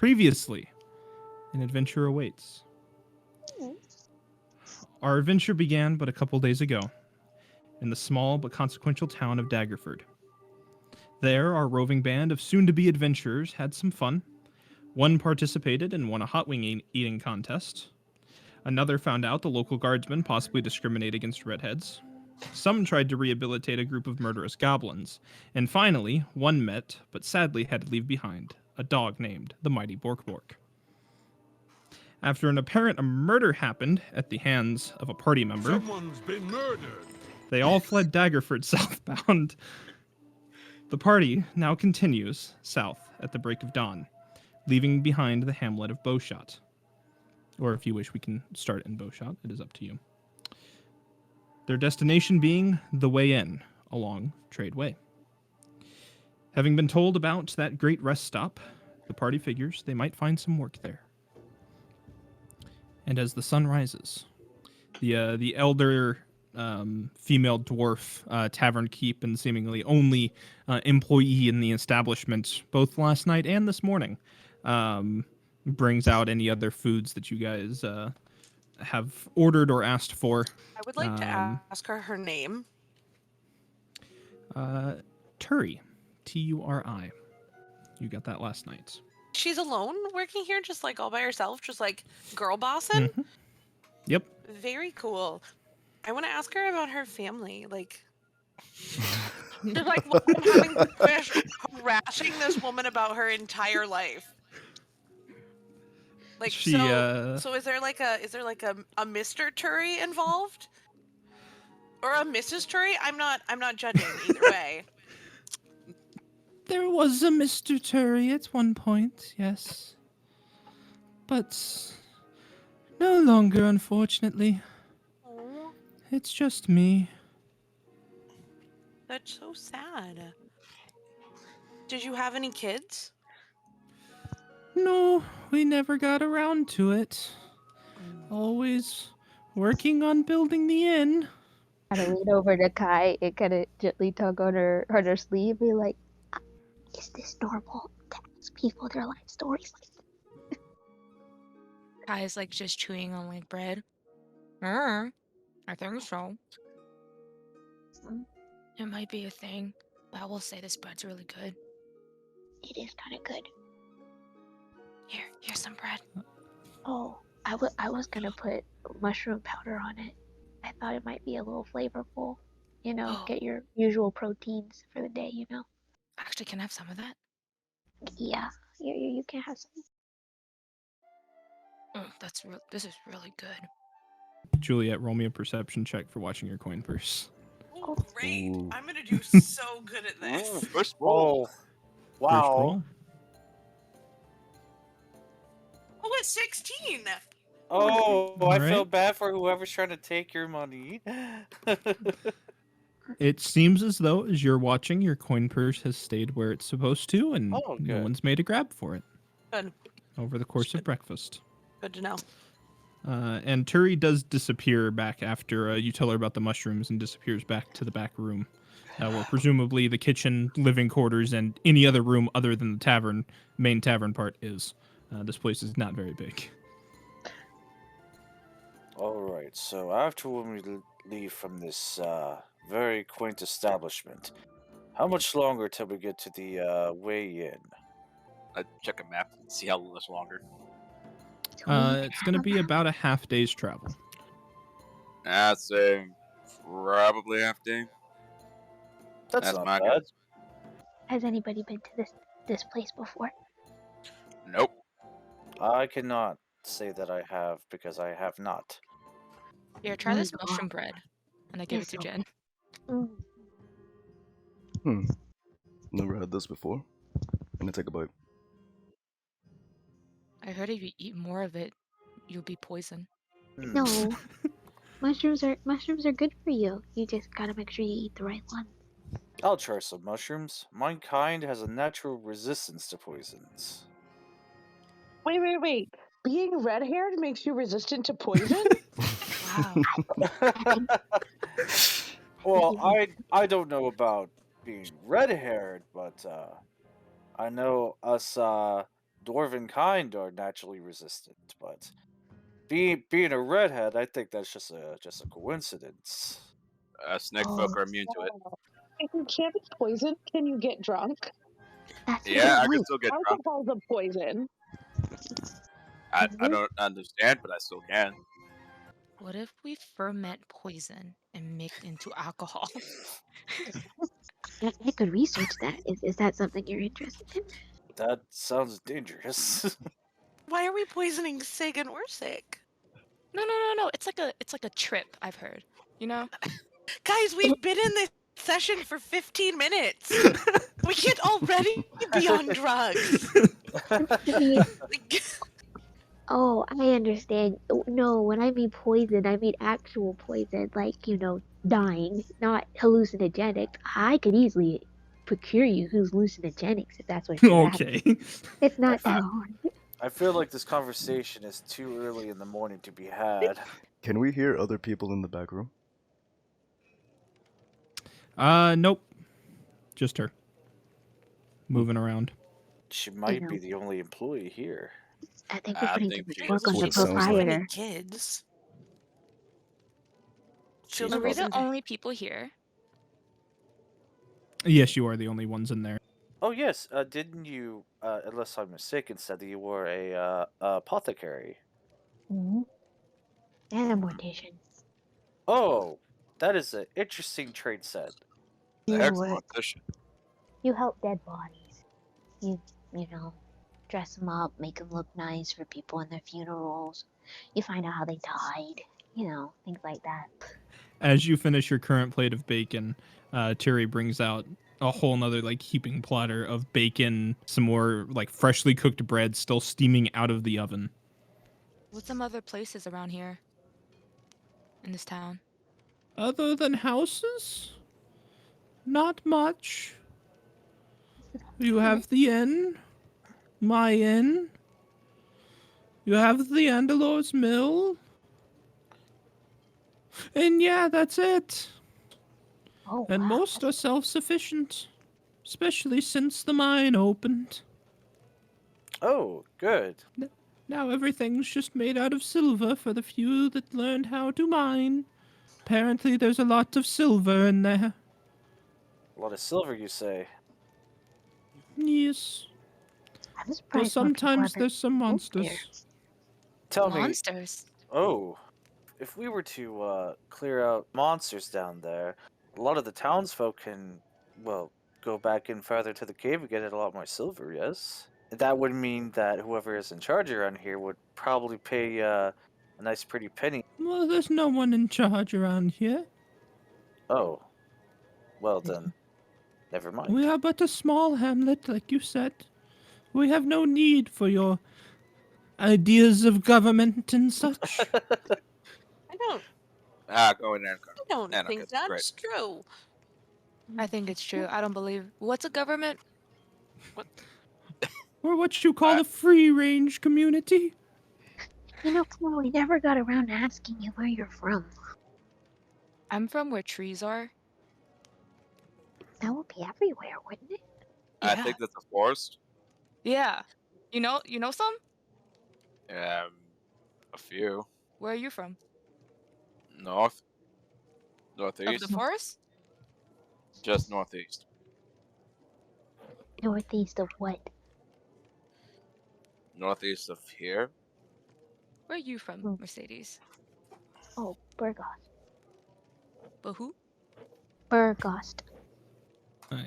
Previously, an adventure awaits. Our adventure began but a couple days ago in the small but consequential town of Daggerford. There, our roving band of soon-to-be adventurers had some fun. One participated and won a hot wing eating contest. Another found out the local guardsmen possibly discriminate against redheads. Some tried to rehabilitate a group of murderous goblins. And finally, one met, but sadly had to leave behind, a dog named the Mighty Bork. After an apparent murder happened at the hands of a party member, Someone's been murdered. they all fled Daggerford southbound. The party now continues south at the break of dawn, leaving behind the hamlet of Bowshot. Or if you wish, we can start in Bowshot. It is up to you. Their destination being the Way Inn along Trade Way. Having been told about that great rest stop, the party figures they might find some work there. And as the sun rises, the elder female dwarf tavern keep and seemingly only employee in the establishment, both last night and this morning, brings out any other foods that you guys have ordered or asked for. I would like to ask her name. Turi. Turi. You got that last night. She's alone working here, just like all by herself, just like girl bossing? Mm-hmm. Yep. Very cool. I want to ask her about her family. Like, just like I'm having harassing this woman about her entire life. Like, so is there like a Mr. Turi involved? Or a Mrs. Turi? I'm not judging either way. There was a Mr. Turi at one point, yes. But no longer, unfortunately. Aww, It's just me. that's so sad. Did you have any kids? No, we never got around to it. Always working on building the inn. Kind of lean over to Kai and kind of gently tug on her sleeve, be like, "Is this normal to ask people their life stories?" Kai's like just chewing on like bread. I think so. It might be a thing, but I will say this bread's really good. It is kind of good. Here's some bread. Oh, I was gonna put mushroom powder on it. I thought it might be a little flavorful. You know, get your usual proteins for the day. You know. Actually, can I have some of that? Yeah, you can have some. This is really good. Juliet, roll me a perception check for watching your coin purse. Oh, great. Ooh. I'm gonna do so good at this. First roll. First Wow. roll. Oh, it's 16. Oh, I Alright. feel bad for whoever's trying to take your money. It seems as though, as you're watching, your coin purse has stayed where it's supposed to, and Oh, no good. one's made a grab for it Good. over the course of breakfast. Good to know. And Turi does disappear back after you tell her about the mushrooms and disappears back to the back room, where presumably the kitchen, living quarters, and any other room other than the tavern, main tavern part is. This place is not very big. Alright, so after when we leave from this very quaint establishment, how much longer till we get to the Way Inn? I check a map and see how much longer. It's going to be about a half day's travel. I'd say probably half day. That's my not bad. guess. Has anybody been to this place before? Nope. I cannot say that I have because I have not. Here, try Oh this God. mushroom bread. And I give it to Yes, Jen. Never had this before. I'm gonna take a bite. I heard if you eat more of it, you'll be poisoned. No, mushrooms are good for you. You just gotta make sure you eat the right one. I'll try some mushrooms. My kind has a natural resistance to poisons. Wait. Being red-haired makes you resistant to poison? Wow. Well, I don't know about being red-haired, but I know us dwarven kind are naturally resistant, but being a redhead, I think that's just a coincidence. Snake Oh, folk are immune to it. If you can't be poisoned, can you get drunk? that's a Yeah, good I can point. still get drunk. Alcohol's a poison. I don't understand, but I still can. What if we ferment poison and make it into alcohol? I could research that. Is that something you're interested in? That sounds dangerous. Why are we poisoning Sig and Orsik? No. It's like a trip, I've heard. You know? Guys, we've been in this session for 15 minutes. We can't already be on drugs. I mean, Like, oh, I understand. No, when I mean poison, I mean actual poison, like, dying, not hallucinogenic. I could easily procure you hallucinogenics if that's what you're after. Okay. It's I, not f- that hard. I feel like this conversation is too early in the morning to be had. Can we hear other people in the back room? Nope. Just her. Moving around. She I might know. be the only employee here. I think we're I putting think too she much is. work on What the it sounds like. proprietor. kids. She's Are we the welcome. only people here? Yes, you are the only ones in there. Oh yes, didn't you? Unless I'm mistaken, said that you were a apothecary. Mhm. And a mortician. Oh, that is an interesting trade set. The You heck's a work. mortician? You help dead bodies. You dress them up, make them look nice for people in their funerals. You find out how they died. Things like that. As you finish your current plate of bacon, Terry brings out a whole nother like heaping platter of bacon, some more like freshly cooked bread still steaming out of the oven. What's some other places around here? In this town? Other than houses? Not much. You have the inn, my inn. You have the Andalor's mill. And yeah, that's it. Oh, And wow. most are self-sufficient, especially since the mine opened. Oh, good. Now everything's just made out of silver for the few that learned how to mine. Apparently there's a lot of silver in there. A lot of silver, you say? Yes. I'm Though surprised more people sometimes haven't there's some moved there. monsters. Tell me. Monsters. Oh, if we were to clear out monsters down there, a lot of the townsfolk can, well, go back in farther to the cave and get a lot more silver. Yes, that would mean that whoever is in charge around here would probably pay a nice, pretty penny. Well, there's no one in charge around here. Oh, well then, never mind. We are but a small hamlet, like you said. We have no need for your ideas of government and such. I don't Go in there. I don't Nano think kids, that's great. true. I think it's true. I don't believe. What's a government? Or what you call a free-range community. Come on, we never got around to asking you where you're from. I'm from where trees are. That would be everywhere, wouldn't it? I Yeah. think that's a forest. Yeah. You know some? A few. Where are you from? North. Of Northeast. the forest? Just northeast. Northeast of what? Northeast of here. Where are you from, Hmm. Mercedes? Oh, Burgost. But who? Burgost.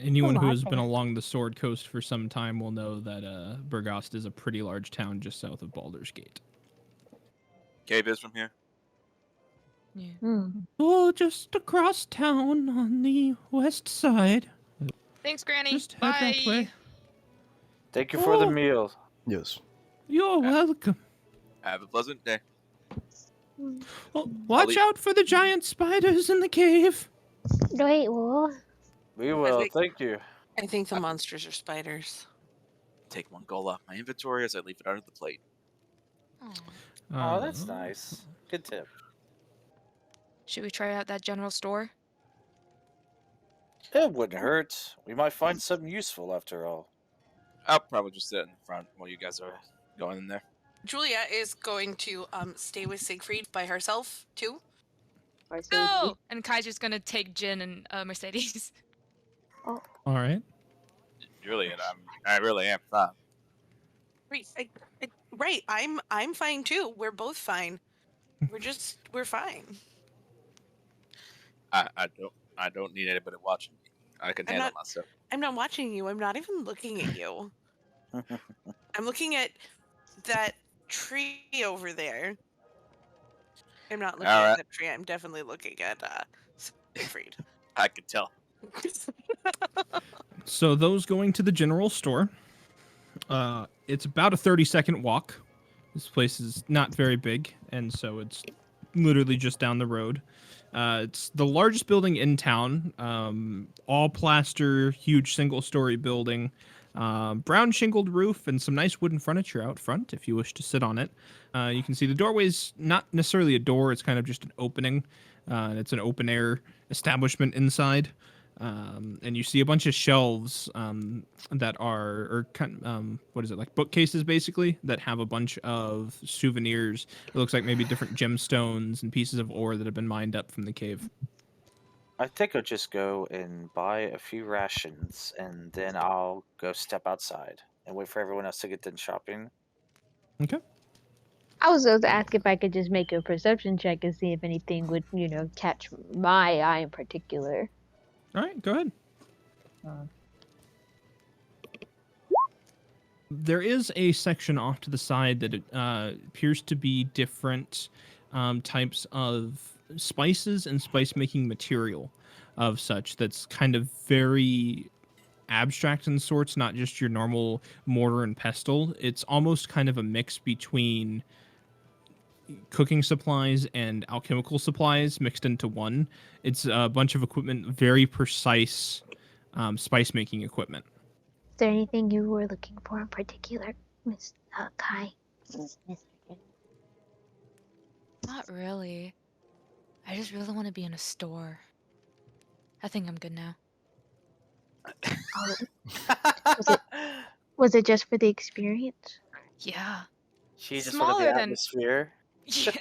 Anyone who lot has been there. along the Sword Coast for some time will know that Burgost is a pretty large town just south of Baldur's Gate. Cjbeards from here. Yeah. Hmm. Oh, just across town on the west side. Thanks, Granny. Just head Bye. that way. Thank you for the Oh. meal. Yes. You're welcome. Have a pleasant day. Oh, watch eat. out for the giant spiders in the cave. Wait, well, We will. think- Thank you. I think the monsters are spiders. Take one goal off my inventory as I leave it under the plate. Oh, that's nice. Good tip. Should we try out that general store? It wouldn't hurt. We might find something useful after all. I'll probably just sit in the front while you guys are going in there. Juliet is going to stay with Siegfried by herself too. Or so No! And Kaiser's gonna take Jin and Mercedes. Oh, All right. Juliet, I really am fine. Right, right. I'm fine too. We're both fine. We're fine. I don't need anybody watching me. I can I'm handle not- myself. I'm not watching you. I'm not even looking at you. I'm looking at that tree over there. I'm not looking All at right. that tree. I'm definitely looking at Siegfried. I can tell. So those going to the general store, it's about a 30-second walk. This place is not very big, and so it's literally just down the road. It's the largest building in town, all plaster, huge single-story building, brown shingled roof, and some nice wooden furniture out front if you wish to sit on it. You can see the doorway's not necessarily a door; it's kind of just an opening. It's an open-air establishment inside. And you see a bunch of shelves that are what is it, like bookcases basically, that have a bunch of souvenirs. It looks like maybe different gemstones and pieces of ore that have been mined up from the cave. I think I'll just go and buy a few rations, and then I'll go step outside and wait for everyone else to get done shopping. Okay. I was going to ask if I could just make a perception check and see if anything would, catch my eye in particular. All right, go ahead. There is a section off to the side that appears to be different types of spices and spice making material of such that's kind of very abstract in sorts, not just your normal mortar and pestle. It's almost kind of a mix between cooking supplies and alchemical supplies mixed into one. It's a bunch of equipment, very precise spice making equipment. Is there anything you were looking for in particular, Miss Kai? Not really. I just really want to be in a store. I think I'm good now. Was it just for the experience? Yeah. She just wanted the Smaller than- atmosphere. Yeah.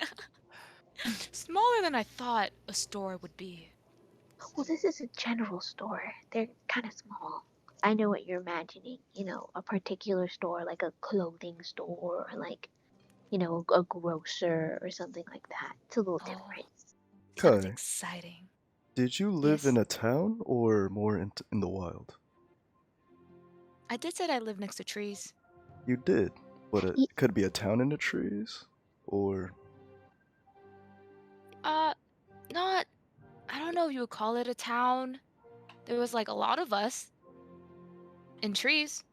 Smaller than I thought a store would be. Well, this is a general store. They're kind of small. I know what you're imagining. A particular store, like a clothing store, or like, a grocer or something like that. It's a little Oh. different. Sounds Kai, exciting. did you live Yes. in a town or more in the wild? I did say I live next to trees. You did, but it Ye- could be a town in the trees, or Not. I don't know if you would call it a town. There was like a lot of us in trees.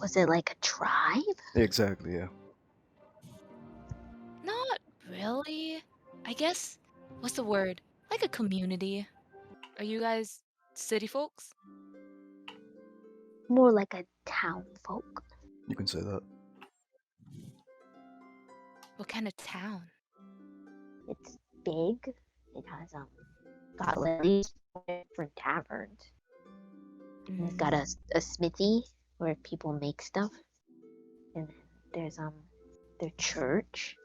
Was it like a tribe? exactly, yeah. Not really. I guess. What's the word? Like a community. Are you guys city folks? More like a town folk. You can say that. What kind of town? It's big. It has got at least 4 different taverns. And it's got a smithy where people make stuff. And then there's their church.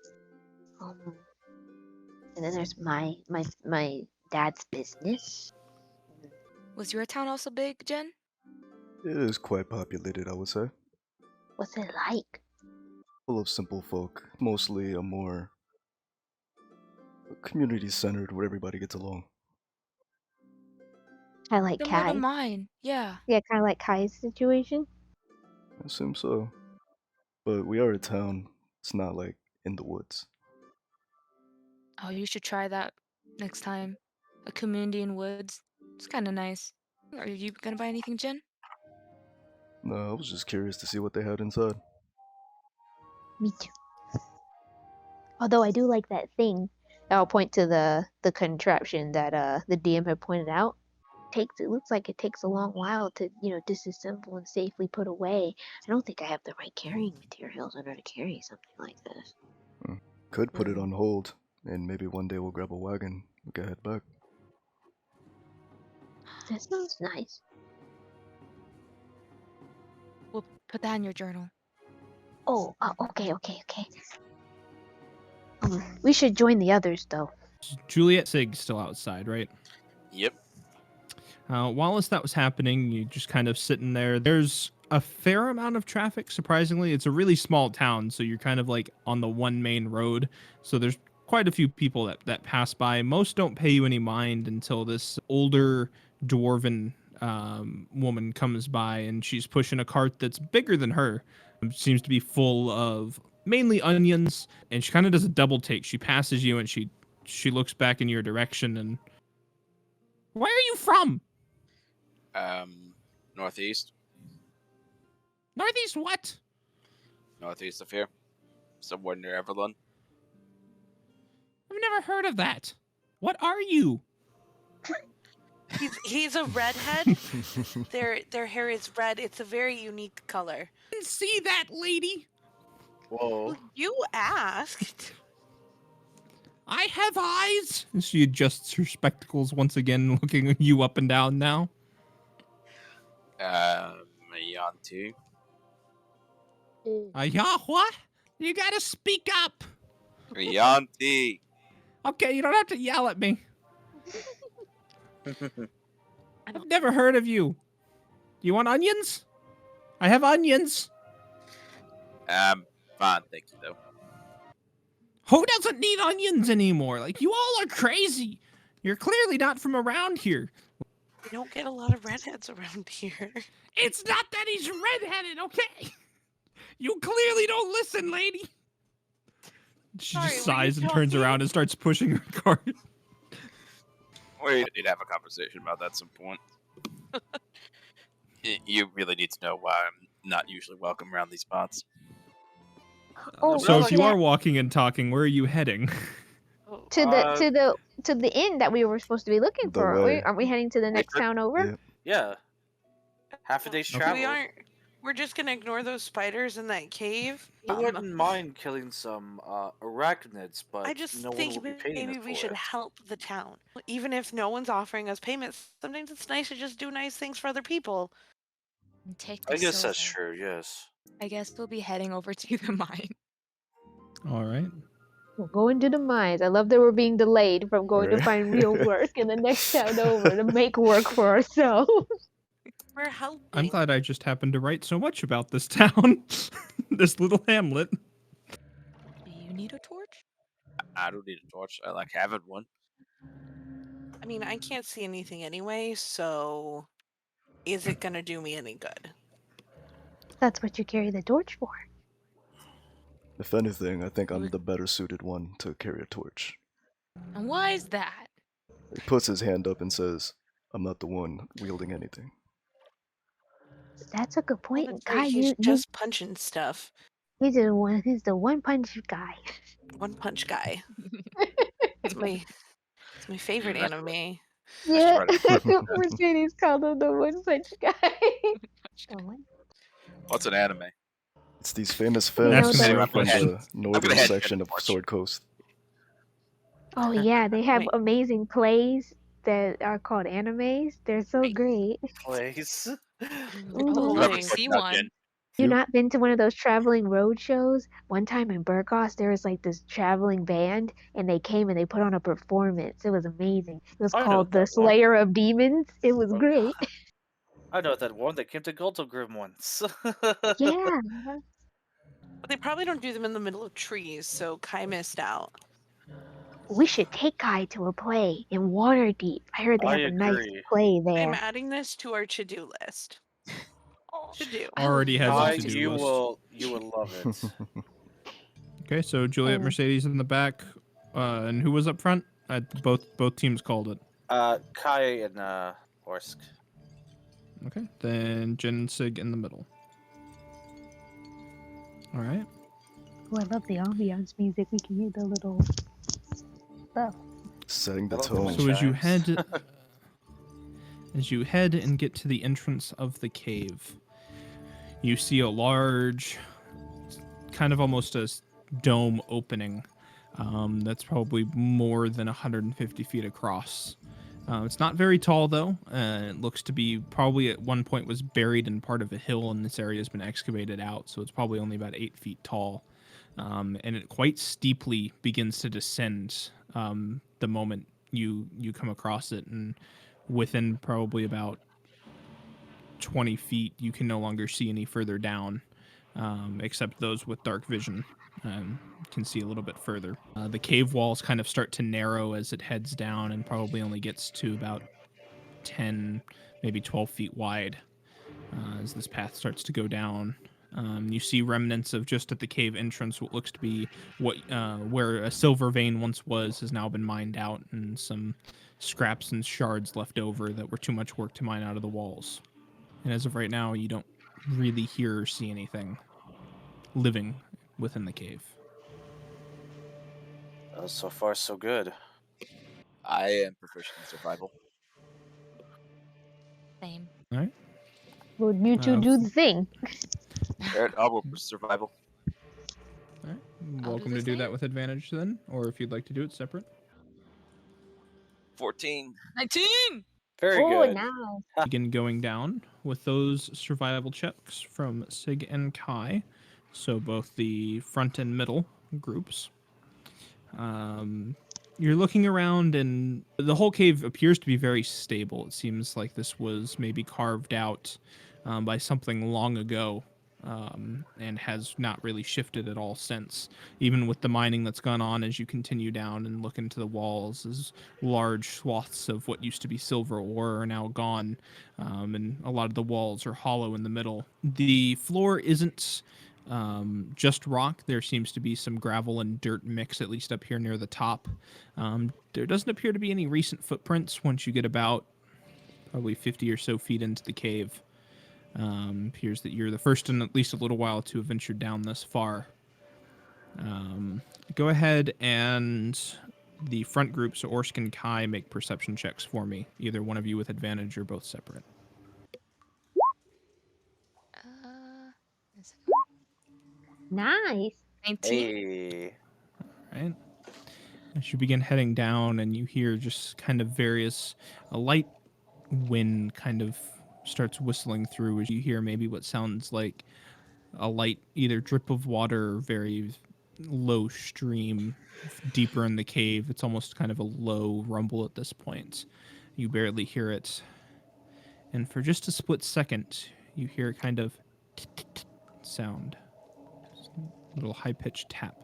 And then there's my dad's business. Was your town also big, Jen? It is quite populated, I would say. What's it like? Full of simple folk, mostly a more community-centered where everybody gets along. Kind of like Similar Kai. to mine. Yeah. Yeah, kind of like Kai's situation. I assume so. But we are a town. It's not like in the woods. Oh, you should try that next time. A community in woods. It's kind of nice. Are you gonna buy anything, Jen? No, I was just curious to see what they had inside. Me too. Although I do like that thing. I'll point to the contraption that the DM had pointed out. It looks like it takes a long while to disassemble and safely put away. I don't think I have the right carrying materials in order to carry something like this. Could put it on hold, and maybe one day we'll grab a wagon. We can head back. That sounds nice. We'll Put that in your journal. Oh, okay. We should join the others, though. Juliet Sig's still outside, right? Yep. While that was happening, you just kind of sitting there. There's a fair amount of traffic, surprisingly. It's a really small town, so you're kind of like on the one main road. So there's quite a few people that pass by. Most don't pay you any mind until this older dwarven woman comes by, and she's pushing a cart that's bigger than her. It seems to be full of mainly onions, and she kind of does a double take. She passes you, and she looks back in your direction, and where are you from? Northeast. Northeast what? Northeast of here. Somewhere near Everlund. I've never heard of that. What are you? He's a redhead. Their hair is red. It's a very unique color. Didn't see that, lady. Whoa. Well, you asked. I have eyes. And she adjusts her spectacles once again, looking you up and down now. Yuan-Ti. Yeah, what? You gotta speak up. Yuan-Ti. Okay, you don't have to yell at me. I've never heard of you. You want onions? I have onions. Fine, thank you though. Who doesn't need onions anymore? Like, you all are crazy. You're clearly not from around here. We don't get a lot of redheads around here. It's not that he's redheaded, okay? You clearly don't listen, lady. She Sorry, just were you sighs and turns talking? around and starts pushing her cart. We need to have a conversation about that at some point. You really need to know why I'm not usually welcome around these spots. Oh, So if you yeah. are walking and talking, where are you heading? to the inn that we were supposed to be looking The for. way. Aren't we heading to the next could- town over? Yeah. Yeah. Half a day's Okay. travel. We aren't. We're just gonna ignore those spiders in that cave. I wouldn't mind killing some arachnids, but I just no one think will be paying maybe us we for should it. help the town, even if no one's offering us payments. Sometimes it's nice to just do nice things for other people. And take the I guess that's silver. true, yes. I guess we'll be heading over to the mine. All right. We're going to the mines. I love that we're being delayed from going to Right. find real work in the next town over to make work for ourselves. We're helping. I'm glad I just happened to write so much about this town, this little hamlet. Do you need a torch? I don't need a torch. I like having one. I mean, I can't see anything anyway, so is it gonna do me any good? That's what you carry the torch for. If anything, I think I'm the better suited one to carry a torch. And why is that? He puts his hand up and says, I'm not the one wielding anything. That's a good Well, point. that's Kai, right, he's just punching stuff. he's the one punch guy. One punch guy. It's my favorite That's anime. Yeah, right. Mercedes called him the one punch guy. The one- What's an anime? It's these famous You know films the- from I'm the northern head section of torch. Sword Coast. Oh yeah, they have Wait. amazing plays that are called animes. They're so Wait. great. Place. Ooh. Love to Like, see Not one. yet. You You- not been to one of those traveling road shows? One time in Burgos, there was like this traveling band, and they came and they put on a performance. It was amazing. It was I know called that The one. Slayer of Demons. It was Oh, great. I know that one that came to Grim once. Yeah. But they probably don't do them in the middle of trees, so Kai missed out. We should take Kai to a play in Waterdeep. I heard they I have a nice agree. play I'm there. adding this to our to-do list. To do. Already has Kai, a to-do you list. will love it. Okay, so Juliet, Uh. Mercedes in the back, and who was up front? Both teams called it. Kai and Orsk. Okay, then Jin and Sig in the middle. All right. Oh, I love the ambiance music. We can hear the little stuff. Setting the I love the tone. wind So as you chimes. head and get to the entrance of the cave, you see a large, kind of almost a dome opening that's probably more than 150 feet across. It's not very tall, though. It looks to be probably at one point was buried in part of a hill, and this area has been excavated out, so it's probably only about 8 feet tall. And it quite steeply begins to descend the moment you come across it, and within probably about 20 feet, you can no longer see any further down, except those with dark vision can see a little bit further. The cave walls kind of start to narrow as it heads down and probably only gets to about 10, maybe 12 feet wide as this path starts to go down. You see remnants of just at the cave entrance what looks to be where a silver vein once was has now been mined out, and some scraps and shards left over that were too much work to mine out of the walls. And as of right now, you don't really hear or see anything living within the cave. So far, so good. I am proficient in survival. Same. All right. Well, you two do the thing. Alright, I'll roll for survival. All right. I'll Welcome do to the do that same. with advantage then, or if you'd like to do it separate. 14. 19! Very Oh, good. nice. Begin going down with those survival checks from Sig and Kai, so both the front and middle groups. You're looking around, and the whole cave appears to be very stable. It seems like this was maybe carved out by something long ago, and has not really shifted at all since. Even with the mining that's gone on as you continue down and look into the walls, as large swaths of what used to be silver ore are now gone, and a lot of the walls are hollow in the middle. The floor isn't just rock. There seems to be some gravel and dirt mix, at least up here near the top. There doesn't appear to be any recent footprints once you get about probably 50 or so feet into the cave. Appears that you're the first in at least a little while to have ventured down this far. Go ahead and the front group, so Orsik and Kai, make perception checks for me. Either one of you with advantage or both separate. One second. Nice. 19? Hey. Right? As you begin heading down, and you hear just kind of a light wind kind of starts whistling through as you hear maybe what sounds like a light either drip of water or very low stream deeper in the cave. It's almost kind of a low rumble at this point. You barely hear it. And for just a split second, you hear kind of sound. A little high-pitched tap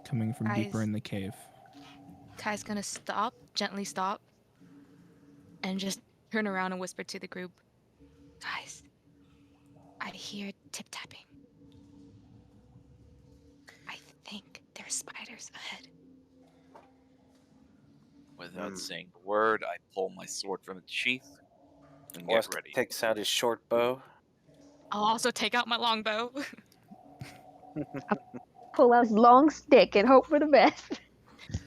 coming from deeper Guys. in the cave. Kai's gonna stop, gently stop, and just turn around and whisper to the group. Guys, I hear tip-tapping. I think there's spiders ahead. Without saying a word, I pull my sword from its sheath and get Orsik ready. takes out his short bow. I'll also take out my longbow. Pull out his long stick and hope for the best.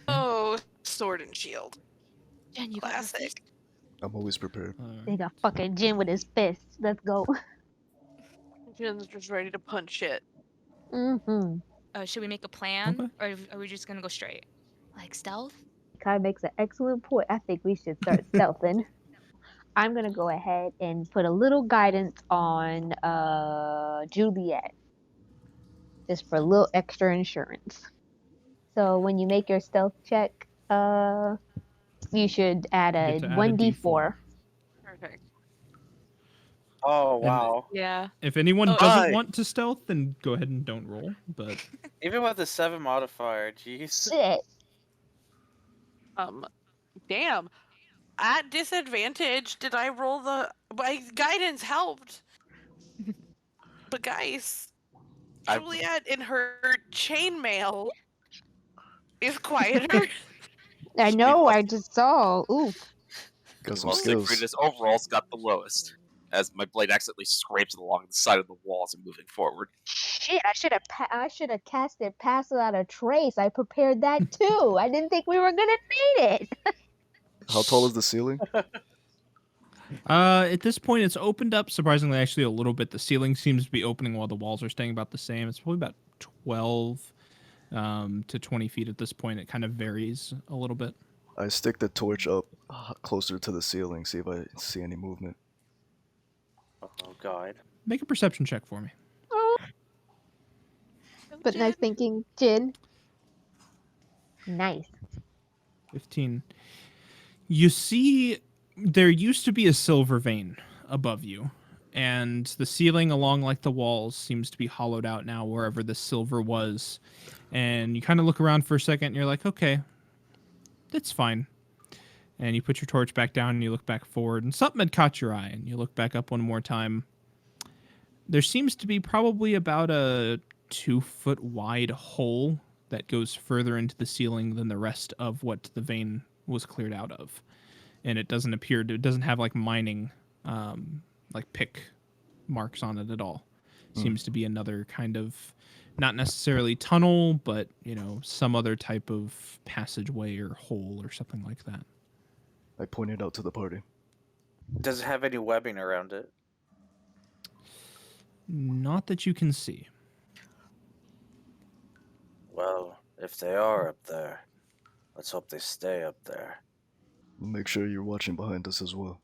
Oh, sword and shield. Jen, you got your Classic. fist? I'm always prepared. They got fucking Jin with his fists. Let's go. Jin's just ready to punch shit. Mm-hmm. Should we make a plan, Okay. or are we just gonna go straight? Like stealth? Kai makes an excellent point. I think we should start stealthing. I'm gonna go ahead and put a little guidance on Juliet, just for a little extra insurance. So when you make your stealth check, you should add You a get to add a 1d4. Perfect. Oh, And- wow. Yeah. If anyone Oh, doesn't Hi. want to stealth, then go ahead and don't roll. But Even with the 7 modifier, jeez. Shit. Damn. At disadvantage, did I roll the... My guidance helped. But guys, I- Juliet in her chainmail is quieter. I know, I just saw. Oof. Got some Well, skills. Siegfried is overall's got the lowest, as my blade accidentally scrapes along the side of the walls and moving forward. Shit, I should have casted Pass Without a Trace. I prepared that too. I didn't think we were gonna need it. How tall is the ceiling? at this point, it's opened up surprisingly, actually, a little bit. The ceiling seems to be opening while the walls are staying about the same. It's probably about 12 to 20 feet at this point. It kind of varies a little bit. I stick the torch up closer to the ceiling, see if I see any movement. Oh God. Make a perception check for me. Oh, Go, but nice Jen. thinking, Jin. Nice. 15. You see, there used to be a silver vein above you, and the ceiling along like the walls seems to be hollowed out now wherever the silver was. And you kind of look around for a second and you're like, okay, that's fine. And you put your torch back down and you look back forward, and something had caught your eye, and you look back up one more time. There seems to be probably about a 2-foot wide hole that goes further into the ceiling than the rest of what the vein was cleared out of. And it doesn't appear to, it doesn't have like mining, like pick marks on it at all. Seems to be another kind of, not necessarily tunnel, but, you know, some other type of passageway or hole or something like that. I pointed out to the party. Does it have any webbing around it? Not that you can see. Well, if they are up there, let's hope they stay up there. Make sure you're watching behind us as well.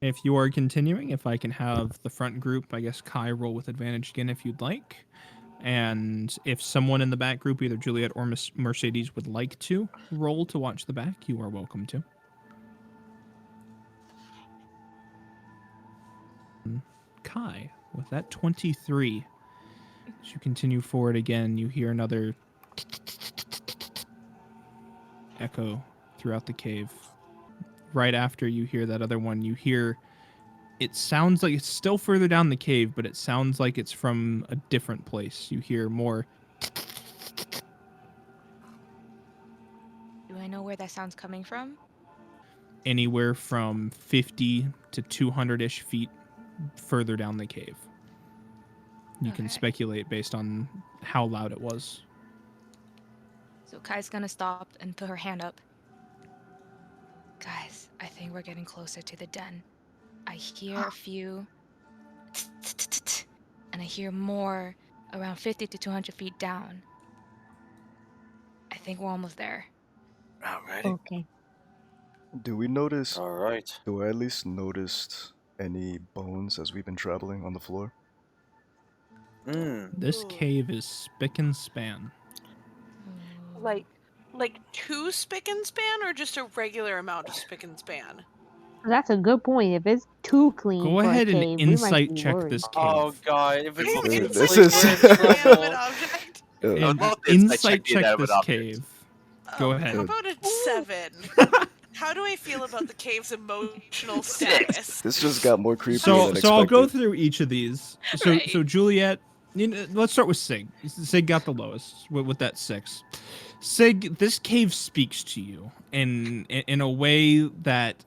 If you are continuing, if I can have the front group, I guess Kai roll with advantage again if you'd like. And if someone in the back group, either Juliet or Mercedes, would like to roll to watch the back, you are welcome to. Kai, with that 23, as you continue forward again, you hear another echo throughout the cave. Right after you hear that other one, you hear, it sounds like it's still further down the cave, but it sounds like it's from a different place. You hear more. Do I know where that sound's coming from? Anywhere from 50 to 200-ish feet further down the cave. You can Okay. speculate based on how loud it was. So Kai's gonna stop and put her hand up. Guys, I think we're getting closer to the den. I hear a few, and I hear more around 50 to 200 feet down. I think we're almost there. Alrighty. Okay. Do we notice, Alright. do I at least noticed any bones as we've been traveling on the floor? This Ooh. cave is spick and span. Like 2 spick and span, or just a regular amount of spick and span? That's a good point. If it's too clean Go for ahead a and cave, we might insight be check worried. this cave. Oh God! If it's Can you Dude, like this insight is- check the inanimate object? Yeah. I would And love to insight the check inanimate this object. cave. Go ahead. How about a 7? How do I feel about the cave's emotional 6. status? This just got more creepy So than I'll go expected. through each of these. So Right. so Juliet, let's start with Sig. Sig got the lowest with that 6. Sig, this cave speaks to you in a way that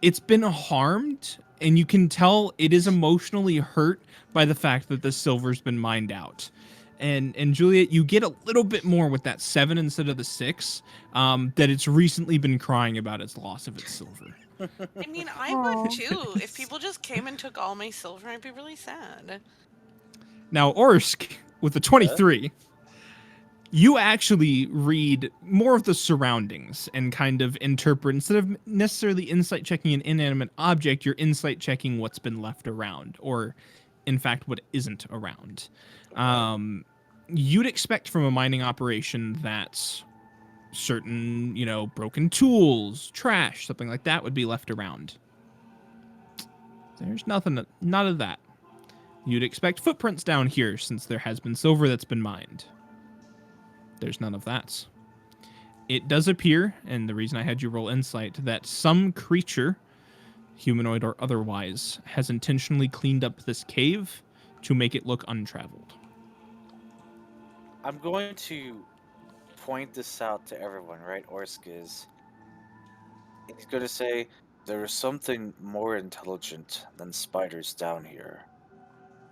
it's been harmed, and you can tell it is emotionally hurt by the fact that the silver's been mined out. And Juliet, you get a little bit more with that 7 instead of the 6, that it's recently been crying about its loss of its silver. I mean, I Aw. would too. If people just came and took all my silver, I'd be really sad. Now, Orsk, with the 23, you actually read more of the surroundings and kind of interpret, instead of necessarily insight checking an inanimate object, you're insight checking what's been left around, or in fact, what isn't around. You'd expect from a mining operation that certain, broken tools, trash, something like that would be left around. There's nothing, none of that. You'd expect footprints down here since there has been silver that's been mined. There's none of that. It does appear, and the reason I had you roll insight, that some creature, humanoid or otherwise, has intentionally cleaned up this cave to make it look untraveled. I'm going to point this out to everyone, right? Orsk is. He's going to say there is something more intelligent than spiders down here.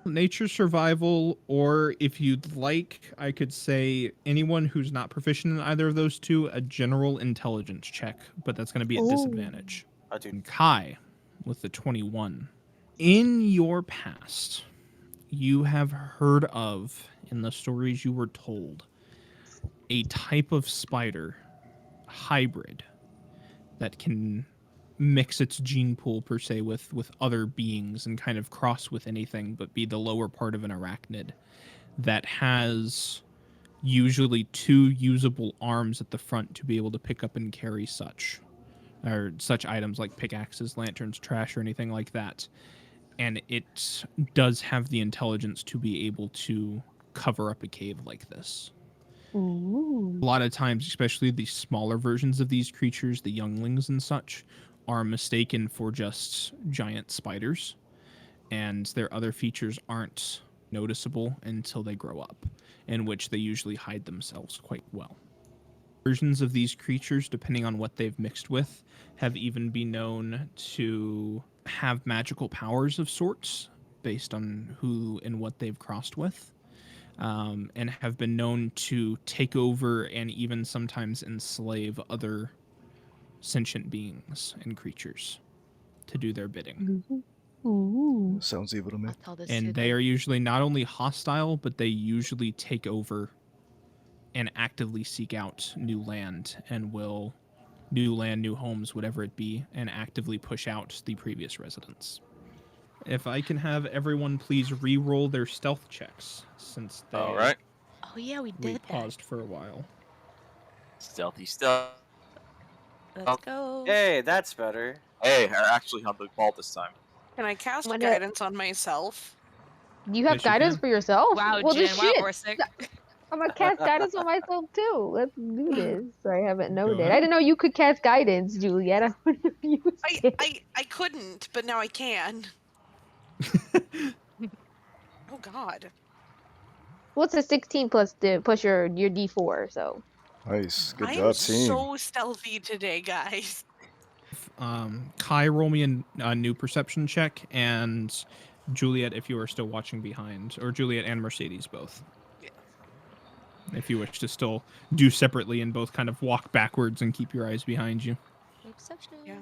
Nature survival, or if you'd like, I could say anyone who's not proficient in either of those two, a general intelligence check, but that's going to be at Ooh. disadvantage. I do. And Kai with the 21. In your past, you have heard of, in the stories you were told, a type of spider hybrid that can mix its gene pool per se with other beings and kind of cross with anything, but be the lower part of an arachnid that has usually 2 usable arms at the front to be able to pick up and carry such items like pickaxes, lanterns, trash, or anything like that. And it does have the intelligence to be able to cover up a cave like this. Ooh. A lot of times, especially the smaller versions of these creatures, the younglings and such, are mistaken for just giant spiders, and their other features aren't noticeable until they grow up, in which they usually hide themselves quite well. Versions of these creatures, depending on what they've mixed with, have even been known to have magical powers of sorts based on who and what they've crossed with, and have been known to take over and even sometimes enslave other sentient beings and creatures to do their bidding. Ooh. Sounds evil to me. I'll tell this to And they them. are usually not only hostile, but they usually take over and actively seek out new land and will new land, new homes, whatever it be, and actively push out the previous residents. If I can have everyone please re-roll their stealth checks, since All right. Oh yeah, we we did that. paused for a while. Stealthy stealth. Let's go. Hey, that's better. Hey, I actually on the ball this time. Can I cast Wanna- guidance on myself? You have Yes, you guidance can. for yourself? Wow, Well, Jin. just Wow, shit. Orsik. I'm gonna cast guidance on myself too. Let's do this. I haven't Go noted. ahead. I didn't know you could cast guidance, Juliet. I would have used it. I couldn't, but now I can. Oh God. What's a 16 plus your D4? So Nice. Good I job, am team. so stealthy today, guys. Kai, roll me a new perception check, and Juliet, if you are still watching behind, or Juliet and Mercedes both. Yeah. If you wish to still do separately and both kind of walk backwards and keep your eyes behind you. Perception. Yeah.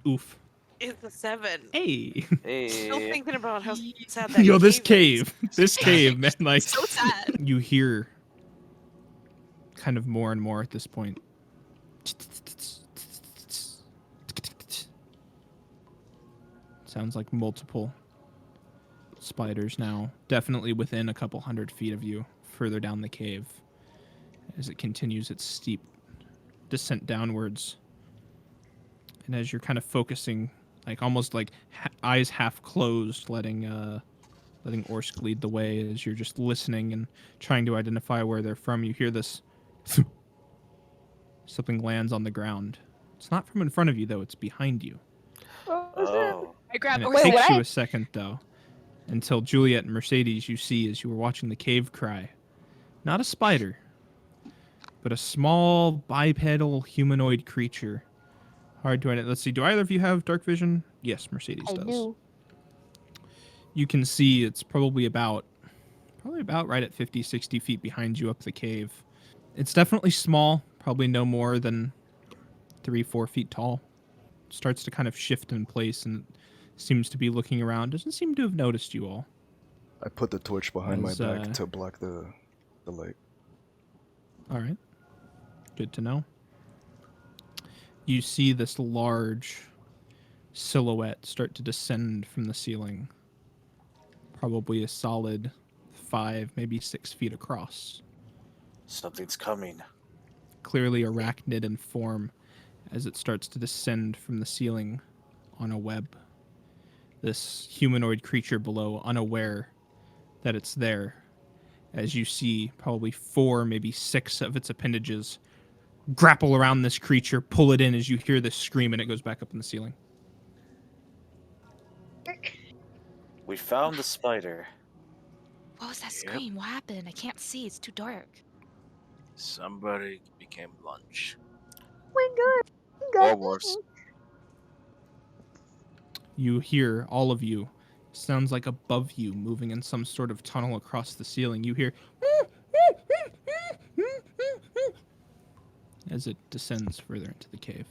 Oof. It's a 7. Hey. Still Hey. thinking about how sad that Yo, this cave is. cave. This cave, man. Like, So sad. you hear kind of more and more at this point. Sounds like multiple spiders now, definitely within a couple 100 feet of you, further down the cave, as it continues its steep descent downwards. And as you're kind of focusing, like almost like eyes half closed, letting Orsk lead the way as you're just listening and trying to identify where they're from, you hear this. Something lands on the ground. It's not from in front of you, though. It's behind you. Oh. I grabbed And it Wait, takes what? you a second, though, until Juliet and Mercedes you see as you were watching the cave cry. Not a spider, but a small bipedal humanoid creature. Hard to identify. Let's see. Do either of you have dark vision? Yes, Mercedes I does. do. You can see it's probably about right at 50, 60 feet behind you up the cave. It's definitely small, probably no more than 3-4 feet tall. Starts to kind of shift in place and seems to be looking around. Doesn't seem to have noticed you all. I put the torch behind my As, back to block the light. All right. Good to know. You see this large silhouette start to descend from the ceiling. Probably a solid 5, maybe 6 feet across. Something's coming. Clearly arachnid in form as it starts to descend from the ceiling on a web. This humanoid creature below, unaware that it's there, as you see probably 4, maybe 6 of its appendages grapple around this creature, pull it in as you hear this scream, and it goes back up in the ceiling. We found the spider. What was that Yep. scream? What happened? I can't see. It's too dark. Somebody became lunch. My God. Or worse. You hear, all of you, sounds like above you, moving in some sort of tunnel across the ceiling. You hear as it descends further into the cave.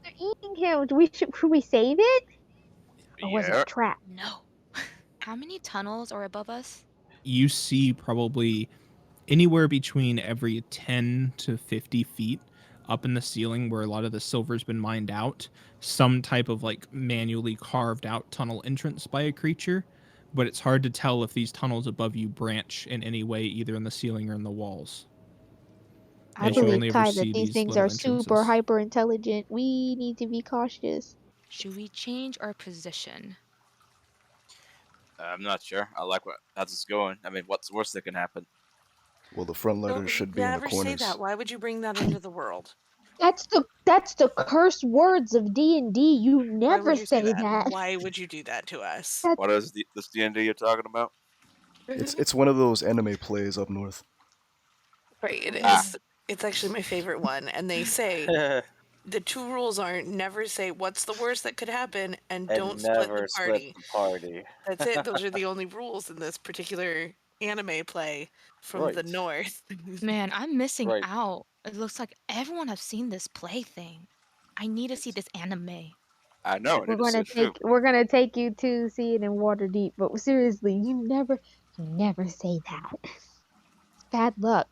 They're eating him. Should we save it? Or was it Yeah. a trap? No. How many tunnels are above us? You see probably anywhere between every 10 to 50 feet up in the ceiling where a lot of the silver's been mined out, some type of like manually carved out tunnel entrance by a creature, but it's hard to tell if these tunnels above you branch in any way either in the ceiling or in the walls. I As you believe, only ever Kai, see that these these things little are super entrances. hyper intelligent. We need to be cautious. Should we change our position? I'm not sure. I like how this is going. I mean, what's the worst that can happen? Well, the front letters Don't should be in the never say corners. that. Why would you bring that into the world? That's the cursed words of D&D. You Why never would you say say that? that. Why would you do that to us? That's What is this D&D you're talking about? It's one of those anime plays up north. Right, it Ah. is. It's actually my favorite one. And they say the 2 rules are never say what's the worst that could happen and don't split never the split party. the party. That's it. Those are the only rules in this particular anime play from the Right. north. Man, I'm missing Right. out. It looks like everyone has seen this play thing. I need to see this anime. I know. we're gonna take you to see it in Waterdeep, but seriously, you never say that. It's bad luck.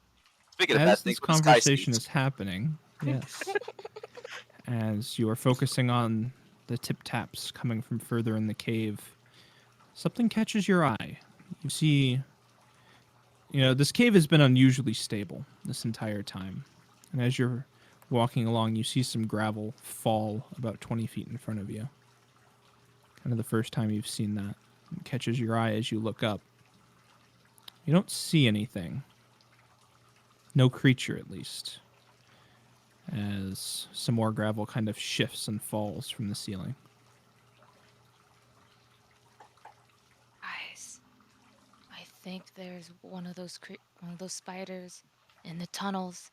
Speaking of bad As things, this what does Kai conversation see? is happening, yes, as you are focusing on the tip-taps coming from further in the cave, something catches your eye. You see, this cave has been unusually stable this entire time. And as you're walking along, you see some gravel fall about 20 feet in front of you. Kind of the first time you've seen that. It catches your eye as you look up. You don't see anything. No creature, at least. As some more gravel kind of shifts and falls from the ceiling. Guys, I think there's one of those spiders in the tunnels.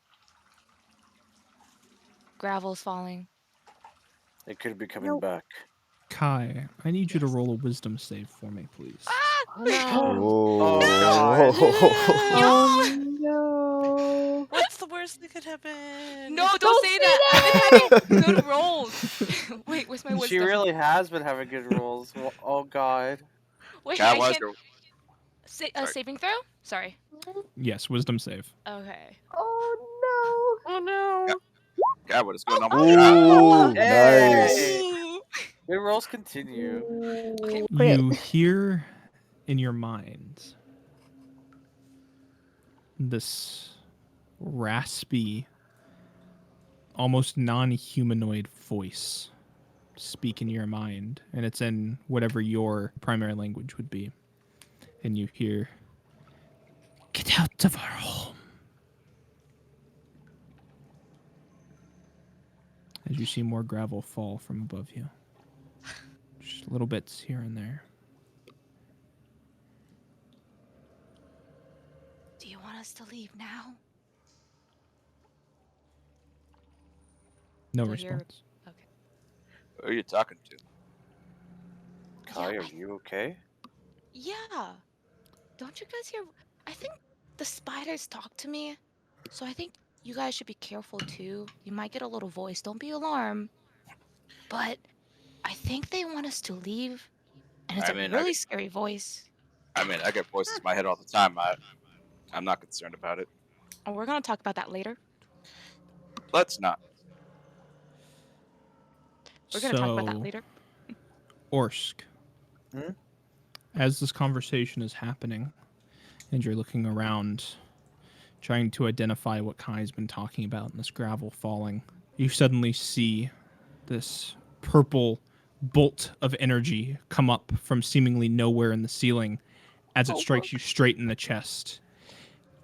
Gravel's falling. It could be coming back. Kai, I need you to Yes. roll a wisdom save for me, please. Oh no. Oh, God. Oh no. What's the worst that could happen? No, don't Don't say say that. I've been having good rolls. Wait, where's my wisdom? She really has been having good rolls. Oh God. Wait, Kai, I what's can't. your... Sorry. Saving throw? Sorry. Yes, wisdom save. Okay. Oh Oh no. Kai, what is going on? Ooh, Hey. nice. Good rolls continue. no. Okay. Crit. You hear in your mind this raspy, almost non-humanoid voice speak in your mind, and it's in whatever your primary language would be. And you hear, "Get out of our home." As you see more gravel fall from above you. Just little bits here and there. Do you want us to leave now? No Do I hear- response. Okay. Who are you talking to? Kai, are you okay? Yeah. Don't you guys hear? I think the spiders talk to me. So I think you guys should be careful too. You might get a little voice. Don't be alarmed. But I think they want us to leave. And it's I a mean, really scary voice. I get voices in my head all the time. I'm not concerned about it. And we're going to talk about that later. Let's not. We're going to talk about that later. Orsk, Hmm? as this conversation is happening, and you're looking around, trying to identify what Kai's been talking about in this gravel falling, you suddenly see this purple bolt of energy come up from seemingly nowhere in the ceiling as it strikes you straight in the chest,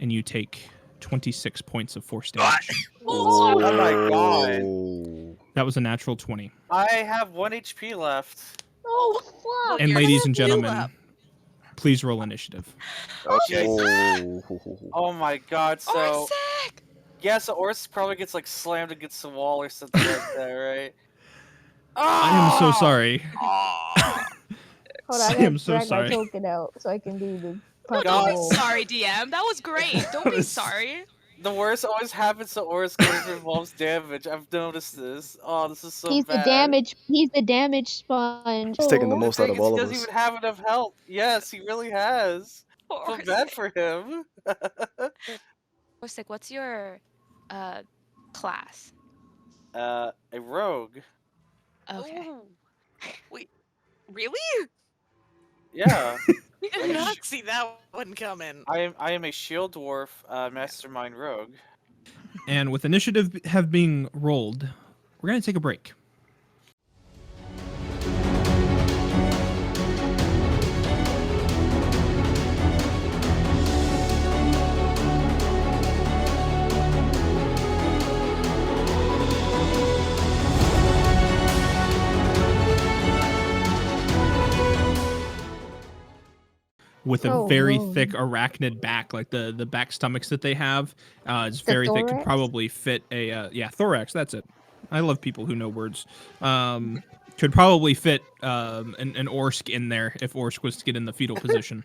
and you take 26 points of force damage. Oh my God. Oh. That was a natural 20. I have 1 HP left. Oh fuck. And You're ladies gonna and heal gentlemen, up. please roll initiative. Okay. Oh. Oh my God. So Orsik! yeah, so Orsik probably gets like slammed against the wall or something like that, right? I am so sorry. Aw. Hold on, I I am gotta so drag sorry. my token out so I can do the No, purple don't be roll. sorry, DM. That was great. Don't be was- sorry. The worst always happens to Orsik when it involves damage. I've noticed this. Oh, this is so He's bad. He's the damage sponge. He's taking the Oh. most The out thing of is, all he of doesn't us. even have enough health. Yes, he really has. Feel bad Orsik. for him. Orsik, what's your class? A rogue. Okay. Ooh. Wait, really? Yeah. We did I'm a not see that one coming. I am a shield dwarf mastermind rogue. And with initiative have being rolled, we're going to take a break. With a Oh, very whoa. thick arachnid back, like the back stomachs that they have, it's The very thick. Could thorax? probably fit a thorax. That's it. I love people who know words. Could probably fit an Orsk in there if Orsk was to get in the fetal position.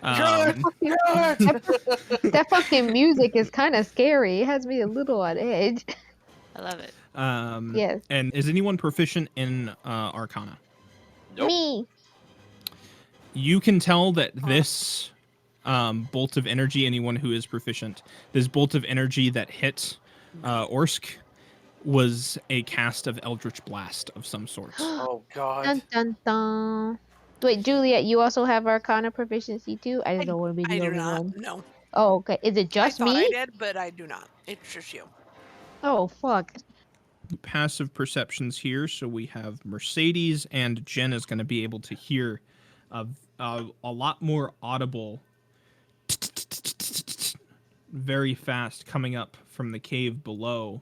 Good! Good! That fucking music is kind of scary. It has me a little on edge. I love it. Yes. And is anyone proficient in Arcana? Nope. Me. You can tell that this bolt of energy, anyone who is proficient, this bolt of energy that hit Orsk was a cast of Eldritch Blast of some sort. Oh god. Dun dun dun. Wait, Juliet, you also have Arcana proficiency too? I just don't want to be I the do only not. one. No. Oh, okay. Is it just I thought me? I did, but I do not. It's just you. Oh, fuck. Passive perceptions here, so we have Mercedes and Jen is going to be able to hear a lot more audible, very fast coming up from the cave below,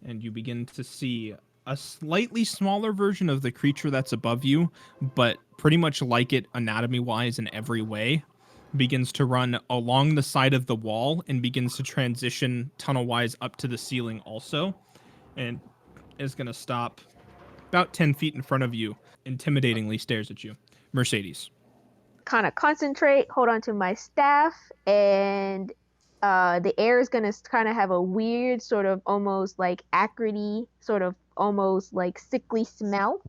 and you begin to see a slightly smaller version of the creature that's above you, but pretty much like it anatomy-wise in every way, begins to run along the side of the wall and begins to transition tunnel-wise up to the ceiling also, and is going to stop about 10 feet in front of you, intimidatingly stares at you. Mercedes. Kind of concentrate, hold on to my staff, and the air is going to kind of have a weird sort of almost like acridy, sort of almost like sickly smell,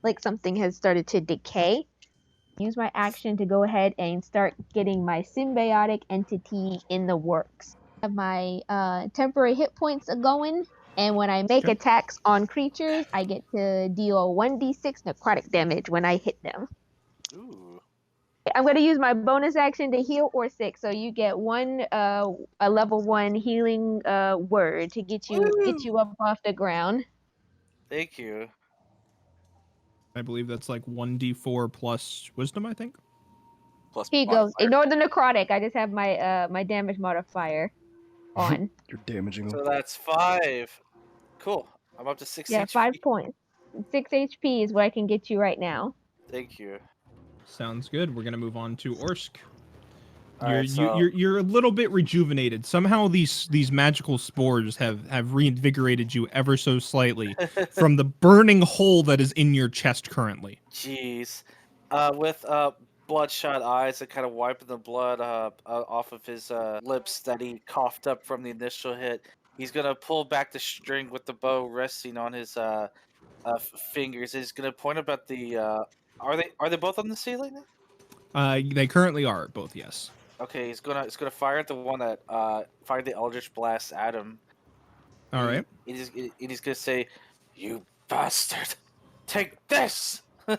like something has started to decay. Use my action to go ahead and start getting my symbiotic entity in the works. I have my temporary hit points going, and when I make Okay. attacks on creatures, I get to deal 1d6 necrotic damage when I hit them. Ooh. I'm going to use my bonus action to heal Orsik, so you get a level 1 healing word to get you up off the ground. Thank you. I believe that's like 1d4 plus wisdom, I think. Plus Here you go. modifier. Ignore the necrotic. I just have my my damage modifier on. You're damaging So them. that's 5. Cool. I'm up to 6 Yeah, HP. 5 points. 6 HP is what I can get you right now. Thank you. Sounds good. We're gonna move on to Orsk. Alright, You're a little bit rejuvenated. Somehow these magical spores have reinvigorated you ever so slightly from the burning hole that is in your chest currently. Jeez. With bloodshot eyes and kind of wiping the blood off of his lips that he coughed up from the initial hit, he's gonna pull back the string with the bow resting on his fingers. He's gonna point up at the. Are they both on the ceiling? They currently are both, yes. Okay, he's gonna fire at the one that fired the Eldritch Blast at him. All right. He's gonna say, "You bastard, take this." All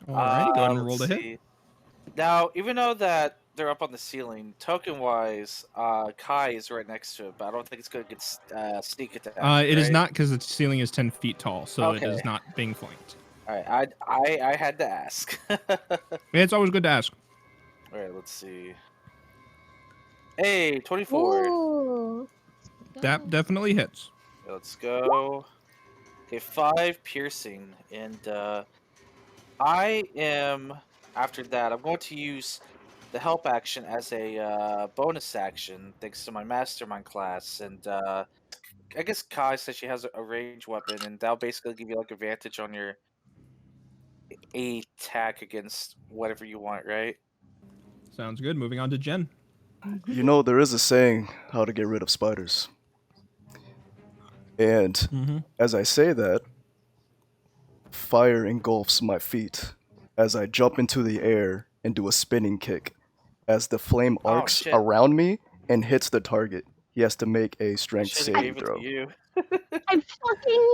right. Go ahead and Let's roll the hit. see. Now, even though that they're up on the ceiling, token-wise, Kai is right next to it, but I don't think it's going to get sneak attack. It is right? not because the ceiling is 10 feet tall, so it Okay. is not being flanked. All right, I had to ask. It's always good to ask. All right, let's see. Hey, 24. Ooh. That definitely hits. Let's go. Okay, 5 piercing, and I am after that. I'm going to use the help action as a bonus action, thanks to my mastermind class, and I guess Kai says she has a range weapon, and that'll basically give you like advantage on your attack against whatever you want, right? Sounds good. Moving on to Jen. You know, there is a saying how to get rid of spiders. And Mm-hmm. as I say that, fire engulfs my feet as I jump into the air and do a spinning kick as the flame Oh, arcs shit. around me and hits the target. He has to make a I strength should have saving gave it throw. to you. I fucking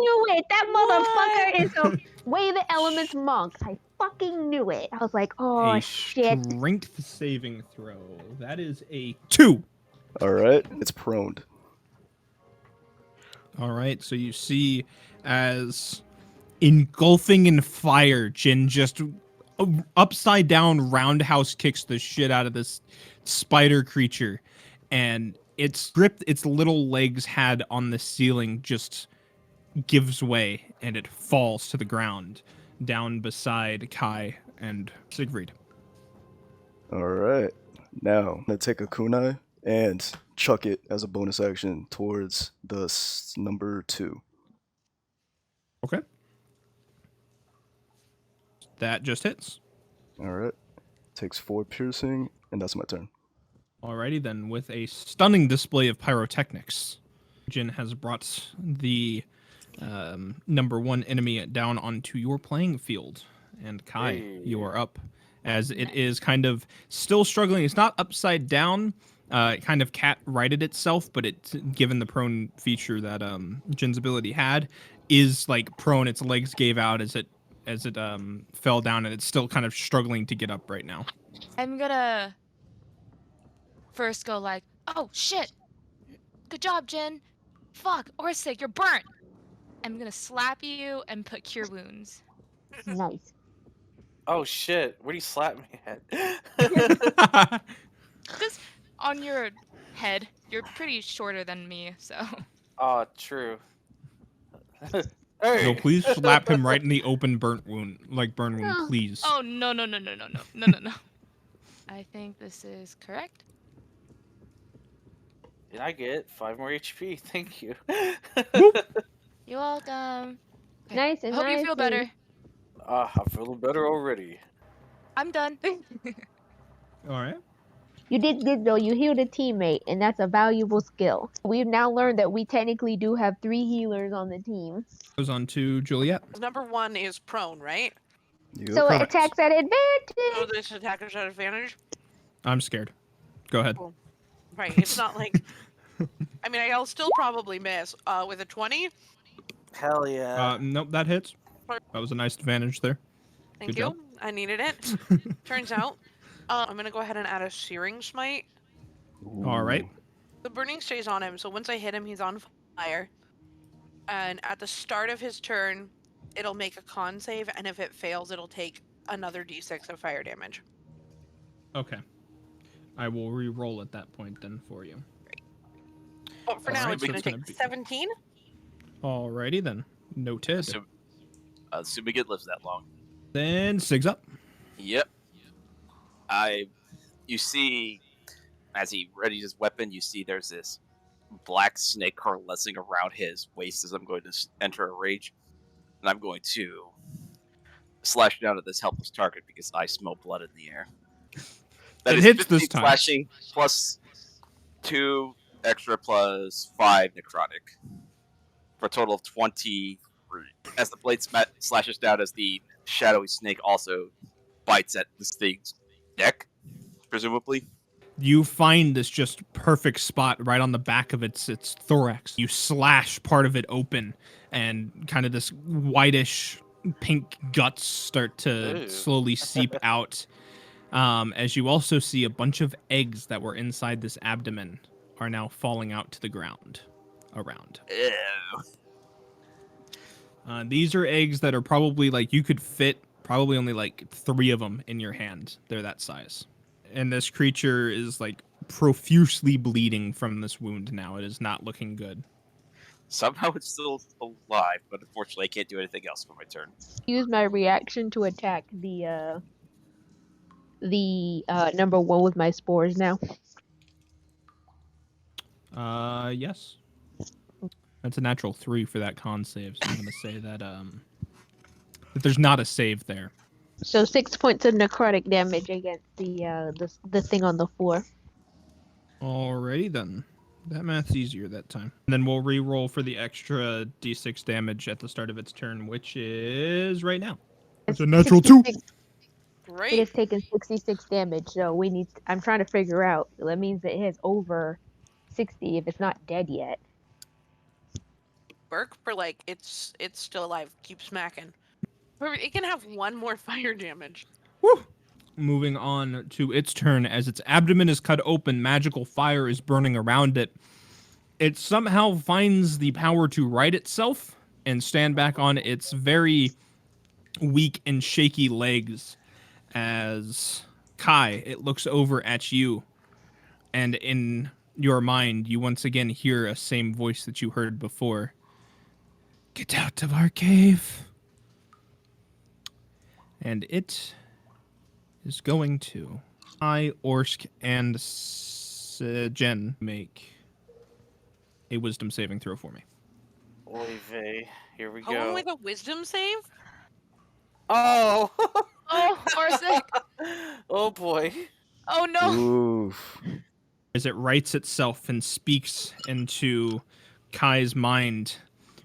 knew it. That motherfucker is What? a way the elements monk. I fucking knew it. I was like, oh A shit. strength saving throw. That is a 2. All right, it's proned. All right, so you see as engulfing in fire, Jin just upside down roundhouse kicks the shit out of this spider creature, and its grip its little legs had on the ceiling just gives way, and it falls to the ground down beside Kai and Siegfried. All right, now I'm gonna take a kunai and chuck it as a bonus action towards the number 2. Okay. That just hits. All right, takes 4 piercing, and that's my turn. Alrighty then, with a stunning display of pyrotechnics, Jin has brought the number 1 enemy down onto your playing field. And Kai, you are up, as it is kind of still struggling. It's not upside down. It kind of cat righted itself, but it, given the prone feature that Jin's ability had, is like prone. Its legs gave out as it fell down, and it's still kind of struggling to get up right now. I'm gonna first go like, oh shit, good job, Jin. Fuck, Orsik, you're burnt. I'm gonna slap you and put cure wounds. Nice. Oh shit! Where do you slap me at? Just on your head. You're pretty shorter than me, so. Oh, true. So Hey! please slap him right in the open burn wound, Oh. please. Oh no. I think this is correct. And I get 5 more HP. Thank you. You're welcome. Okay. Nice and Hope you feel nicely. better. I'm feeling better already. I'm done. All right. You did good though. You healed a teammate, and that's a valuable skill. We've now learned that we technically do have 3 healers on the team. Goes on to Juliet. Number 1 is prone, right? Yep. So it Correct. attacks at So advantage. this attacker's at advantage. I'm scared. Go ahead. Right. It's not like. I mean, I'll still probably miss. With a 20. Hell yeah. Nope, that hits. That was a nice advantage there. Thank Good you. job. I needed it. Turns out, I'm gonna go ahead and add a searing smite. All right. The burning stays on him, so once I hit him, he's on fire. And at the start of his turn, it'll make a con save, and if it fails, it'll take another d6 of fire damage. Okay. I will re-roll at that point then for you. But for All now, right, it's so gonna it's take gonna be- 17. Alrighty then. Noted. Assuming it lives that long. Then Sig's up. Yep. You see, as he readies his weapon, you see there's this black snake coalescing around his waist as I'm going to enter a rage. And I'm going to slash down at this helpless target because I smell blood in the air. That It is hits 15 this time. slashing plus 2 extra plus 5 necrotic. For a total of 23. As the blade slashes down, as the shadowy snake also bites at this thing's neck, presumably. You find this just perfect spot right on the back of its thorax. You slash part of it open, and kind of this whitish pink guts start to Ew. slowly seep out. As you also see a bunch of eggs that were inside this abdomen are now falling out to the ground around. Ew. These are eggs that are probably like you could fit probably only like 3 of them in your hand. They're that size. And this creature is like profusely bleeding from this wound now. It is not looking good. Somehow it's still alive, but unfortunately I can't do anything else for my turn. Use my reaction to attack the number 1 with my spores now. Yes. That's a natural 3 for that con save. So I'm gonna say that that there's not a save there. So 6 points of necrotic damage against the thing on the floor. Alrighty then. That math's easier that time. And then we'll re-roll for the extra d6 damage at the start of its turn, which is right now. It's a natural 2. It Great. has taken 66 damage, so we need. I'm trying to figure out. That means it has over 60 if it's not dead yet. Burke for like it's still alive. Keep smacking. It can have one more fire damage. Woo! Moving on to its turn, as its abdomen is cut open, magical fire is burning around it. It somehow finds the power to right itself and stand back on its very weak and shaky legs. As Kai, it looks over at you, and in your mind, you once again hear a same voice that you heard before. Get out of our cave. And it is going to Orsk and Jen make a wisdom saving throw for me. Oy vey. Here we Home go. with a wisdom save? Oh! Oh, Orsik. Oh boy. Oh no. Oof. As it rights itself and speaks into Kai's mind,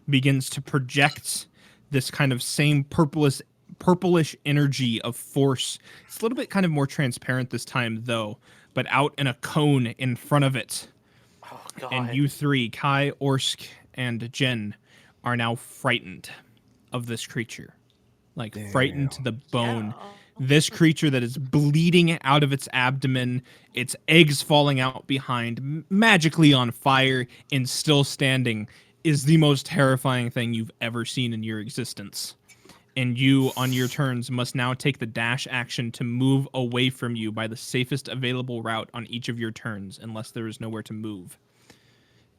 begins to project this kind of same purplish energy of force. It's a little bit kind of more transparent this time, though, but out in a cone in front of it. Oh god. And you three, Kai, Orsk, and Jen, are now frightened of this creature. Like, frightened to the bone. Yeah. This creature that is bleeding out of its abdomen, its eggs falling out behind, magically on fire, and still standing, is the most terrifying thing you've ever seen in your existence. And you, on your turns, must now take the dash action to move away from you by the safest available route on each of your turns, unless there is nowhere to move.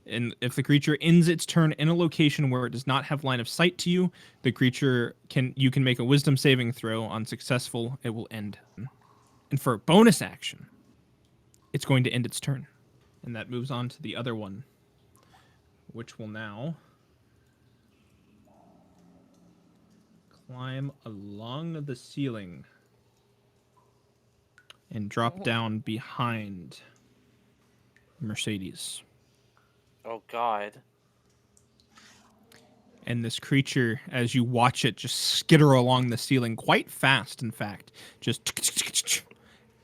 And if the creature ends its turn in a location where it does not have line of sight to you, the creature you can make a wisdom saving throw. On successful, it will end. And for a bonus action, it's going to end its turn. And that moves on to the other one, which will now climb along the ceiling and drop down behind Mercedes. Oh god. And this creature, as you watch it just skitter along the ceiling quite fast, in fact,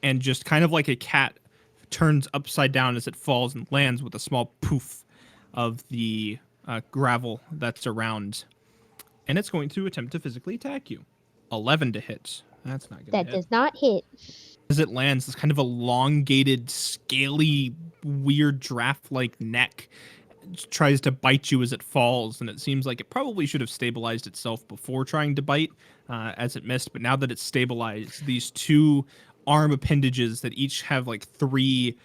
and just kind of like a cat turns upside down as it falls and lands with a small poof of the gravel that's around. And it's going to attempt to physically attack you. 11 to hit. That's not going to hit. That does not hit. As it lands, this kind of elongated, scaly, weird giraffe-like neck tries to bite you as it falls, and it seems like it probably should have stabilized itself before trying to bite, as it missed. But now that it's stabilized, these two arm appendages that each have like three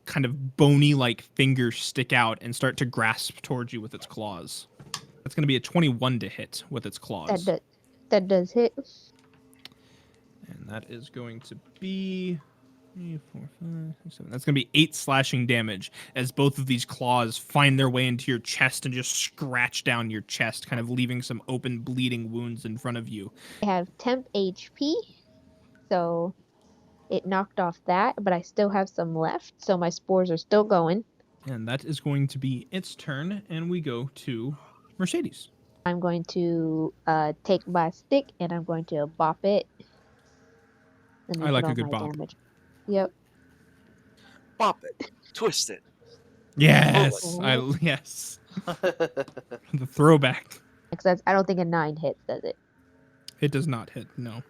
kind of bony-like fingers stick out and start to grasp towards you with its claws. That's going to be a 21 to hit with its claws. That does hit. And that is going to be 3, 4, 5, 6, 7. That's going to be 8 slashing damage as both of these claws find their way into your chest and just scratch down your chest, kind of leaving some open bleeding wounds in front of you. I have temp HP, so it knocked off that, but I still have some left, so my spores are still going. And that is going to be its turn, and we go to Mercedes. I'm going to take my stick and I'm going to bop it. Let me I like put a on good my bop. damage. Yep. Bop it. Twist it. Yes, Oh. yes. The throwback. Because I don't think a 9 hits, does it? It does not hit, no.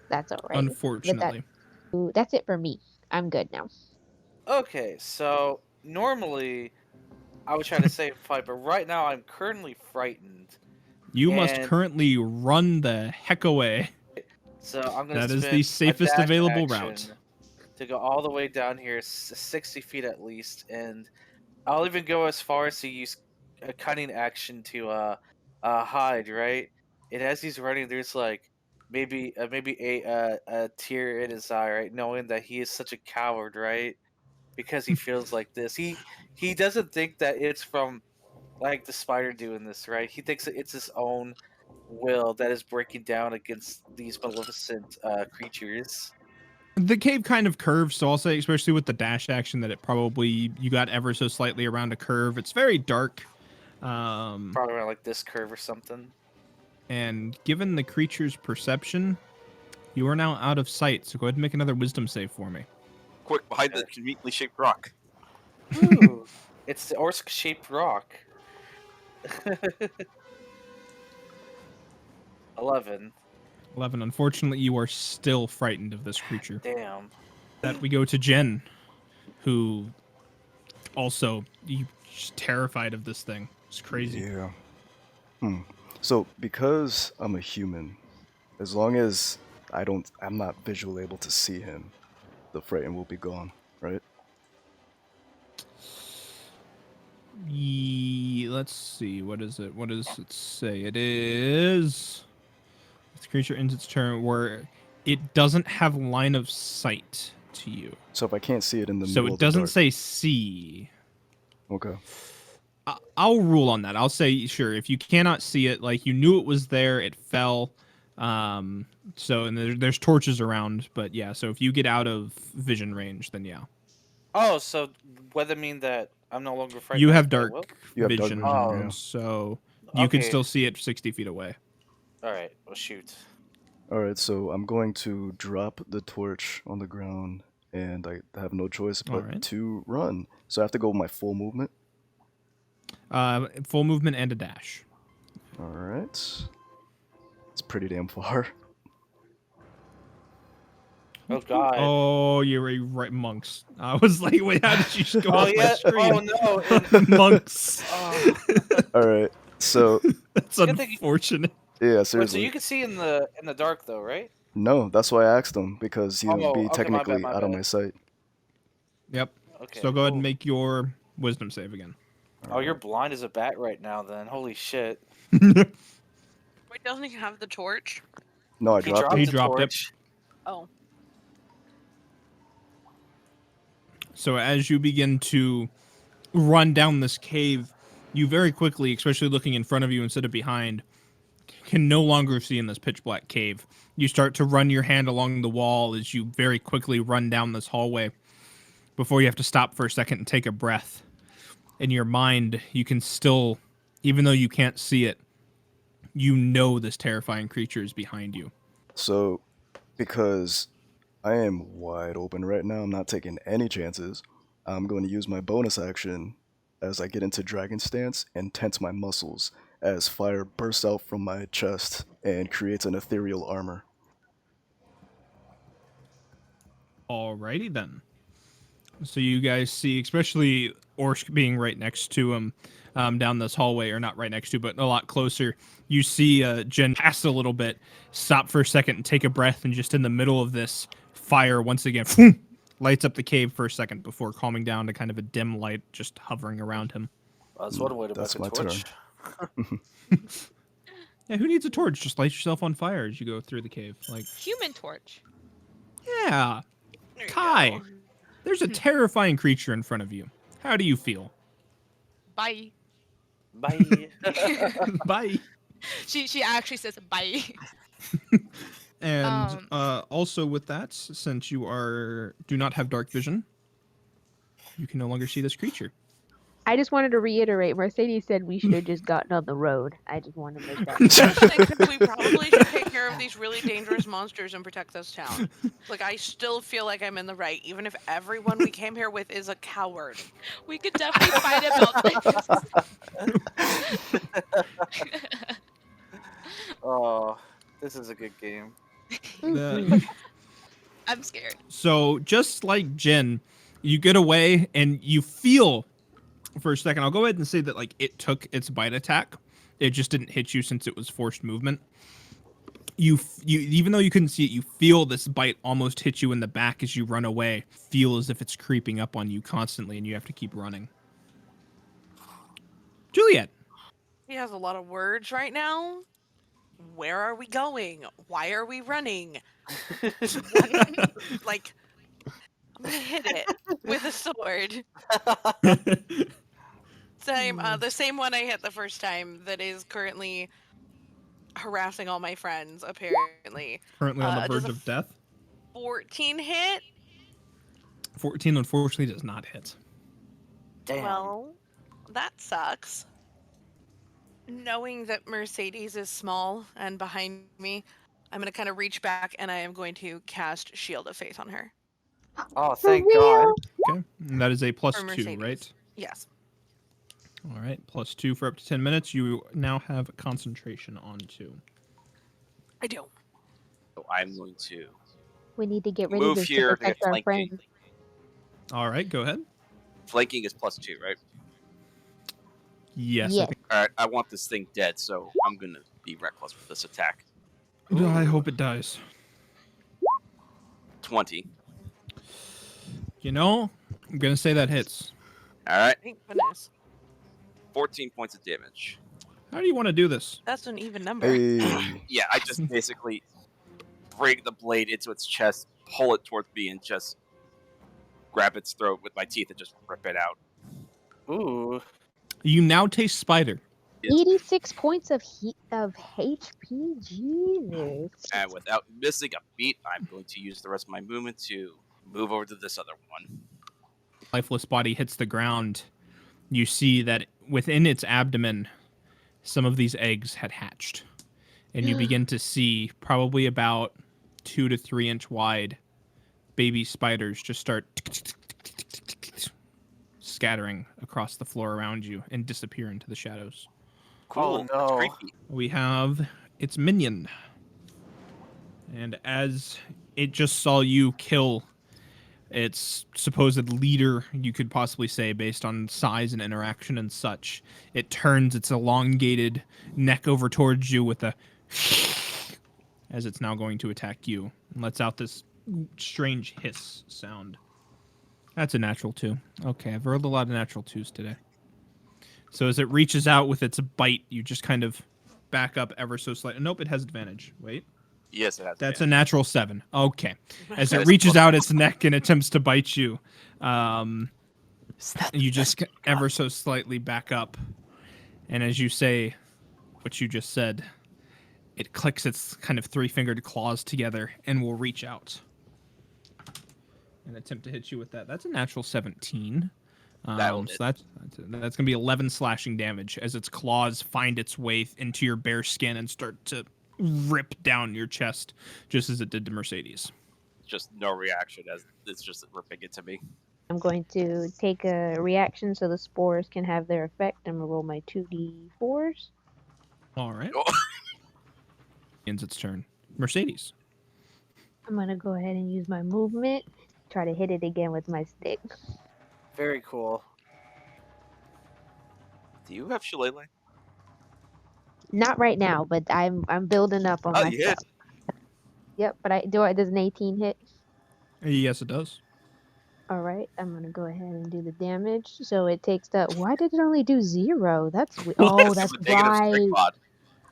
That's alright. Unfortunately. Ooh, that's it for me. I'm good now. Okay, so normally I would try to save a fight, but right now I'm currently frightened. You must And- currently run the heck away. So I'm gonna That is spend the a safest dash available action route. to go all the way down here, 60 feet at least, and I'll even go as far as to use a cunning action to hide. Right? And as he's running, there's like maybe a tear in his eye, right? Knowing that he is such a coward, right? Because he feels like this. He doesn't think that it's from like the spider doing this, right? He thinks that it's his own will that is breaking down against these maleficent creatures. The cave kind of curves, so I'll say, especially with the dash action, that it probably, you got ever so slightly around a curve. It's very dark. Probably around like this curve or something. And given the creature's perception, You are now out of sight, so go ahead and make another wisdom save for me. Quick, behind the conveniently shaped rock. Ooh, it's the Orsk-shaped rock. 11. 11. Unfortunately, you are still frightened of this creature. Damn. That we go to Jen, who also she's terrified of this thing. It's crazy. Yeah. So because I'm a human, as long as I'm not visually able to see him, the frighten will be gone, right? Let's see. What is it? What does it say? It is. This creature ends its turn where it doesn't have line of sight to you. So if I can't see it in the So middle it of the doesn't dark, say see. okay. I'll rule on that. I'll say, sure, if you cannot see it, like you knew it was there, it fell. So, and there's torches around, but yeah, so if you get out of vision range, then yeah. Oh, so would that mean that I'm no longer frightened? You have of the dark wolf? You have dark vision, vision, Oh. yeah. so you can Okay. still see it 60 feet away. All right. Well, shoot. Alright, so I'm going to drop the torch on the ground, and I have no choice but Alright. to run. So I have to go with my full movement. Full movement and a dash. Alright. It's pretty damn far. Oh God. Oh, you're right, monks. I was like, wait, how did you just go Oh off my yeah. screen? Oh no. and- Monks. oh. Alright, so That's good thing you- unfortunate. yeah, Wait, so seriously. you can see in the dark though, right? No, that's why I asked him, because he would Oh, be okay, my bad, technically my out of bad. my sight. Yep. Okay. So go ahead and cool. make your wisdom save again. Oh, you're blind as a bat right now. Then holy shit. Wait, doesn't he have the torch? No, I He dropped dropped it. He the dropped it. torch. Oh. So as you begin to run down this cave, you very quickly, especially looking in front of you instead of behind, can no longer see in this pitch black cave. You start to run your hand along the wall as you very quickly run down this hallway before you have to stop for a second and take a breath. In your mind, you can still, even though you can't see it, you know this terrifying creature is behind you. So, because I am wide open right now, I'm not taking any chances. I'm going to use my bonus action as I get into dragon stance and tense my muscles as fire bursts out from my chest and creates an ethereal armor. Alrighty then. So you guys see, especially Orsk being right next to him down this hallway, or not right next to, but a lot closer. You see Jen pass a little bit, stop for a second and take a breath, and just in the middle of this fire, once again, lights up the cave for a second before calming down to kind of a dim light just hovering around him. Well, that's one way to That's make a my torch. Yeah, who needs a torch? Just light yourself on fire as you go through the cave. Like, Human torch. yeah, There you Kai. go. There's a terrifying creature in front of you. How do you feel? Bye. Bye. Bye. She actually says bye. And also with that, since you do not have dark vision, you can no longer see this creature. I just wanted to reiterate, Mercedes said we should have just gotten on the road. I just want to make that. I just think that we probably should take care of these really dangerous monsters and protect this town. Like, I still feel like I'm in the right, even if everyone we came here with is a coward. We could definitely fight about this. Oh, this is a good game. I'm scared. So just like Jen, you get away and you feel for a second. I'll go ahead and say that like it took its bite attack. It just didn't hit you since it was forced movement. You even though you couldn't see it, you feel this bite almost hit you in the back as you run away. Feel as if it's creeping up on you constantly, and you have to keep running. Juliet. He has a lot of words right now. Where are we going? Why are we running? Like, I'm gonna hit it with a sword. The same one I hit the first time that is currently harassing all my friends, apparently. Currently on the Does verge a of death. 14 hit? 14 unfortunately does not hit. Damn. Well, that sucks. Knowing that Mercedes is small and behind me, I'm gonna kind of reach back and I am going to cast Shield of Faith on her. Oh, For thank God. real? Okay, and that is a plus For 2, Mercedes. right? Yes. All right, plus 2 for up to 10 minutes. You now have concentration on 2. I do. So I'm going to We need to get rid of move this to here to get protect our flanking. friend. All right, go ahead. Flanking is plus 2, right? Yes, Yes. I think. All right, I want this thing dead, so I'm going to be reckless with this attack. I hope it dies. 20. You know, I'm gonna say that hits. All right, Thank goodness. 14 points of damage. How do you want to do this? That's an even number. Hey. Yeah, I just basically break the blade into its chest, pull it towards me, and just grab its throat with my teeth and just rip it out. Ooh. You now taste spider. 86 points of HP. Jesus. And without missing a beat, I'm going to use the rest of my movement to move over to this other one. Lifeless body hits the ground. You see that within its abdomen, some of these eggs had hatched. And you begin to see probably about 2 to 3 inch wide baby spiders just start scattering across the floor around you and disappear into the shadows. Cool. Oh, no. That's creepy. We have its minion. And as it just saw you kill its supposed leader, you could possibly say, based on size and interaction and such, it turns its elongated neck over towards you with a as it's now going to attack you and lets out this strange hiss sound. That's a natural 2. Okay, I've rolled a lot of natural 2s today. So as it reaches out with its bite, you just kind of back up ever so slightly. Nope, it has advantage. Wait. Yes, it has. That's a natural 7. Okay. As That it is reaches plus out its neck and attempts to bite you, Is that you the just best you ever got? so slightly back up. And as you say what you just said, it clicks its kind of 3-fingered claws together and will reach out and attempt to hit you with that. That's a natural 17. That'll So hit. that's going to be 11 slashing damage as its claws find its way into your bare skin and start to rip down your chest, just as it did to Mercedes. Just no reaction as it's just ripping it to me. I'm going to take a reaction so the spores can have their effect. I'm going to roll my 2d4s. All right. Oh. Ends its turn. Mercedes. I'm going to go ahead and use my movement. Try to hit it again with my stick. Very cool. Do you have Shillelagh? Not right now, but I'm building up on Oh, my you stuff. hit. Yep, but does an 18 hit? Yes, it does. All right, I'm gonna go ahead and do the damage. So it takes the. Why did it only do 0? That's oh, that's With negative strength right. mod.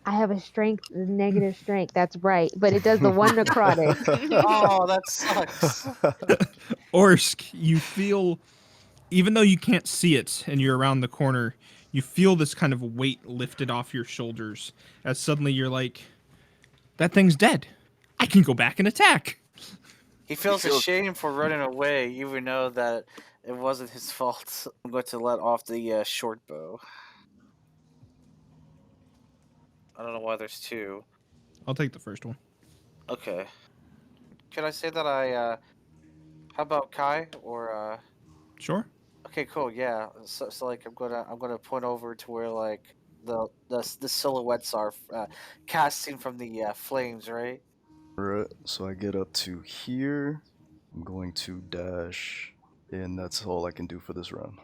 I have a negative strength. That's right, but it does the 1 necrotic. Oh, that sucks. Orsk, you feel, even though you can't see it and you're around the corner, you feel this kind of weight lifted off your shoulders as suddenly you're like, that thing's dead. I can go back and attack. He feels feels- ashamed for running away, even though that it wasn't his fault. I'm going to let off the short bow. I don't know why there's 2. I'll take the first one. Okay. Can I say that I, how about Kai, or, Sure. Okay, cool, yeah. So like, I'm gonna point over to where, like, the silhouettes are, casting from the, flames, right? Alright, so I get up to here. I'm going to dash, and that's all I can do for this round.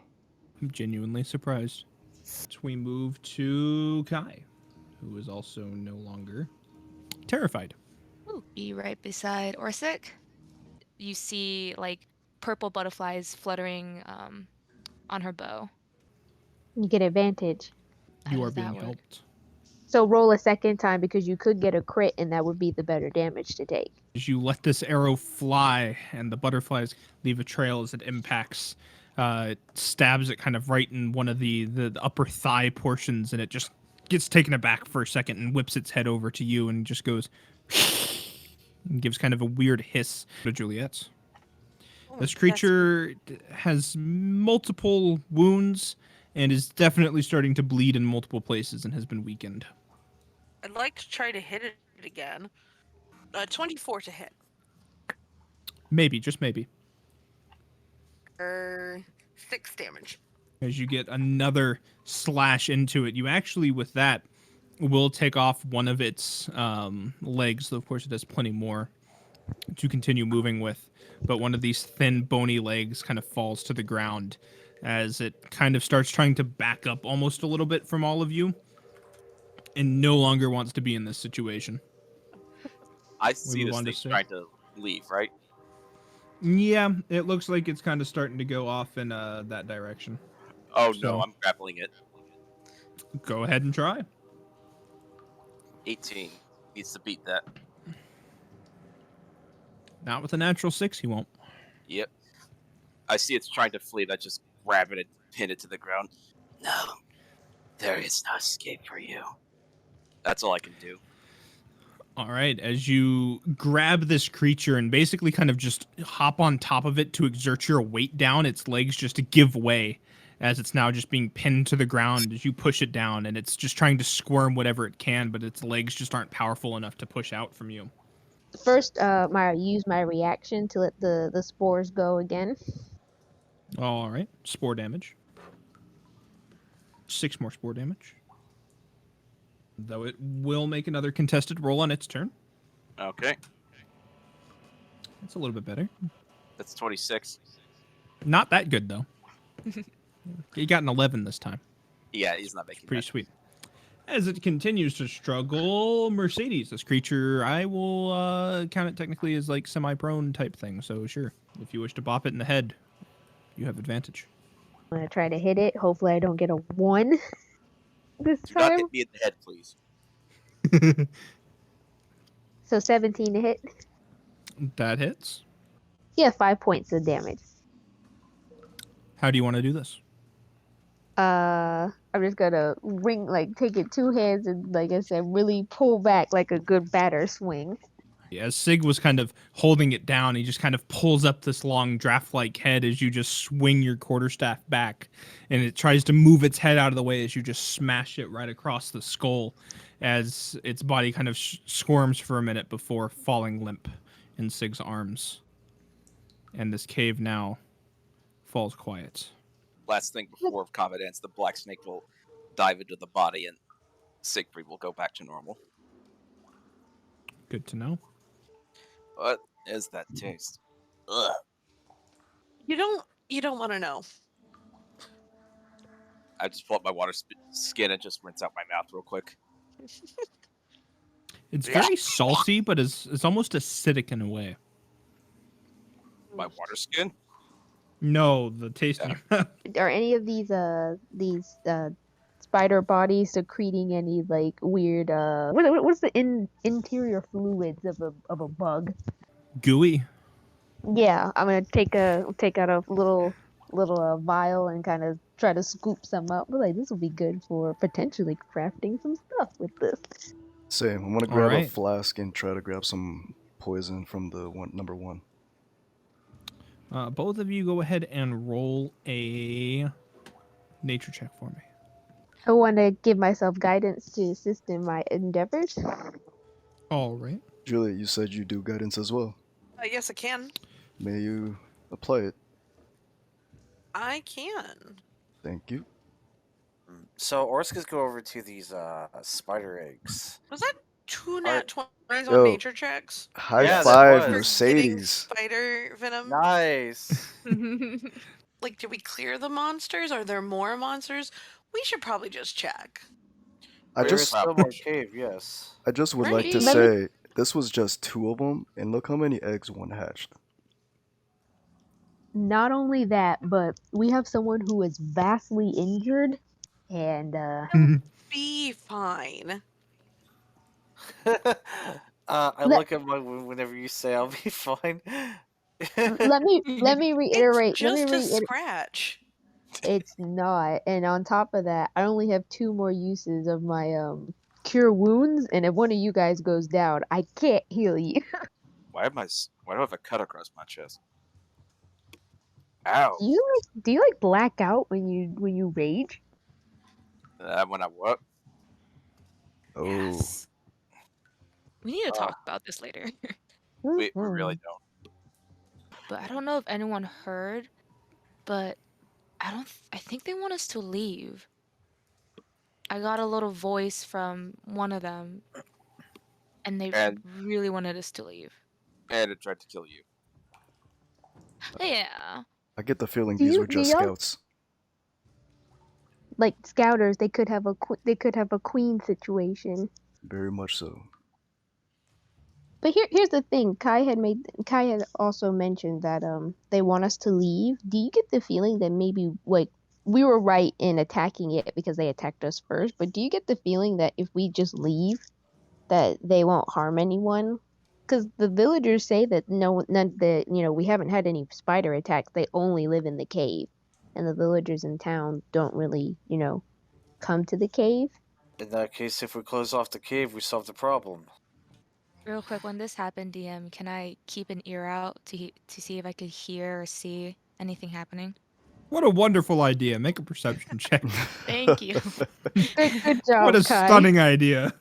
I'm genuinely surprised. So we move to Kai, who is also no longer terrified. Ooh, be right beside Orsik. You see like purple butterflies fluttering on her bow. You get advantage. How You does are that being work? helped. So roll a second time because you could get a crit, and that would be the better damage to take. As you let this arrow fly and the butterflies leave a trail as it impacts, it stabs it kind of right in one of the upper thigh portions, and it just gets taken aback for a second and whips its head over to you and just goes and gives kind of a weird hiss to Juliet. Oh, This creature has multiple wounds and is definitely starting to bleed in multiple places and has been weakened. I'd like to try to hit it again. 24 to hit. Maybe, just maybe. 6 damage. As you get another slash into it, you actually, with that, will take off one of its legs. Though, of course, it has plenty more to continue moving with. But one of these thin, bony legs kind of falls to the ground as it kind of starts trying to back up almost a little bit from all of you and no longer wants to be in this situation. I see move this on to thing six. trying to leave, right? Yeah, it looks like it's kind of starting to go off in that direction. Oh So- no, I'm grappling it. Go ahead and try. 18 needs to beat that. Not with a natural 6, he won't. Yep. I see it's trying to flee. I just grab it and pin it to the ground. No, there is no escape for you. That's all I can do. All right, as you grab this creature and basically kind of just hop on top of it to exert your weight down, its legs just give way as it's now just being pinned to the ground as you push it down, and it's just trying to squirm whatever it can, but its legs just aren't powerful enough to push out from you. First, use my reaction to let the spores go again. All right, spore damage. 6 more spore damage. Though it will make another contested roll on its turn. Okay, It's a little bit better. that's 26. Not that good, though. You got an 11 this time. Yeah, he's not making Pretty that. sweet. As it continues to struggle, Mercedes, this creature, I will count it technically as like semi-prone type thing. So sure, if you wish to bop it in the head, you have advantage. I'm gonna try to hit it. Hopefully, I don't get a 1 this Do not time. hit me in the head, please. So 17 to hit. That hits. Yeah, 5 points of damage. How do you want to do this? I'm just gonna take it 2 hands and, like I said, really pull back like a good batter swing. As Sig was kind of holding it down, he just kind of pulls up this long draft-like head as you just swing your quarterstaff back, and it tries to move its head out of the way as you just smash it right across the skull as its body kind of squirms for a minute before falling limp in Sig's arms. And this cave now falls quiet. Last thing before combat ends, the black snake will dive into the body and Siegfried will go back to normal. Good to know. What is that taste? Ugh. You don't want to know. I just pull up my water skin and just rinse out my mouth real quick. It's very salty, but it's almost acidic in a way. My water skin? No, the taste in your mouth. Are any of these spider bodies secreting any like weird what's the interior fluids of a bug? Gooey. Yeah, I'm gonna take out a little vial and kind of try to scoop some up. But like, this will be good for potentially crafting some stuff with this. Same. I'm gonna grab a Alright. flask and try to grab some poison from the number 1. Both of you go ahead and roll a nature check for me. I want to give myself guidance to assist in my endeavors. All right. Juliet, you said you do guidance as well. Yes, I can. May you apply it. I can. Thank you. So Orskis go over to these spider eggs. Was that 2 nat 20s Yo. on nature checks? High Yeah, that five, was. For Mercedes. getting spider venom? Nice. Like, did we clear the monsters? Are there more monsters? We should probably just check. I There is just still more cave, yes. I just would like to Right. say this was just 2 of them, and look how many eggs one hatched. Not only that, but we have someone who is vastly injured, and Be fine. I look at my wound whenever you say I'll be fine. let me reiterate. It's just let me a reiterate. scratch. It's not. And on top of that, I only have 2 more uses of my cure wounds, and if one of you guys goes down, I can't heal you. Why do I have a cut across my chest? Ow. Do you like black out when you rage? When I what? Oh, Yes. We need to talk about this later. We really don't. But I don't know if anyone heard, but I think they want us to leave. I got a little voice from one of them, and they And really wanted us to leave. and it tried to kill you. Yeah. I get the feeling Do these you- were do just y'all- scouts. Like scouters, they could have a queen situation. Very much so. But here's the thing. Kai had also mentioned that they want us to leave. Do you get the feeling that maybe like we were right in attacking it because they attacked us first, but do you get the feeling that if we just leave that they won't harm anyone? Because the villagers say that we haven't had any spider attacks. They only live in the cave. And the villagers in town don't really, come to the cave. In that case, if we close off the cave, we solve the problem. Real quick, when this happened, DM, can I keep an ear out to see if I could hear or see anything happening? What a wonderful idea. Make a perception check. Thank you. Good job, What a Kai. stunning idea.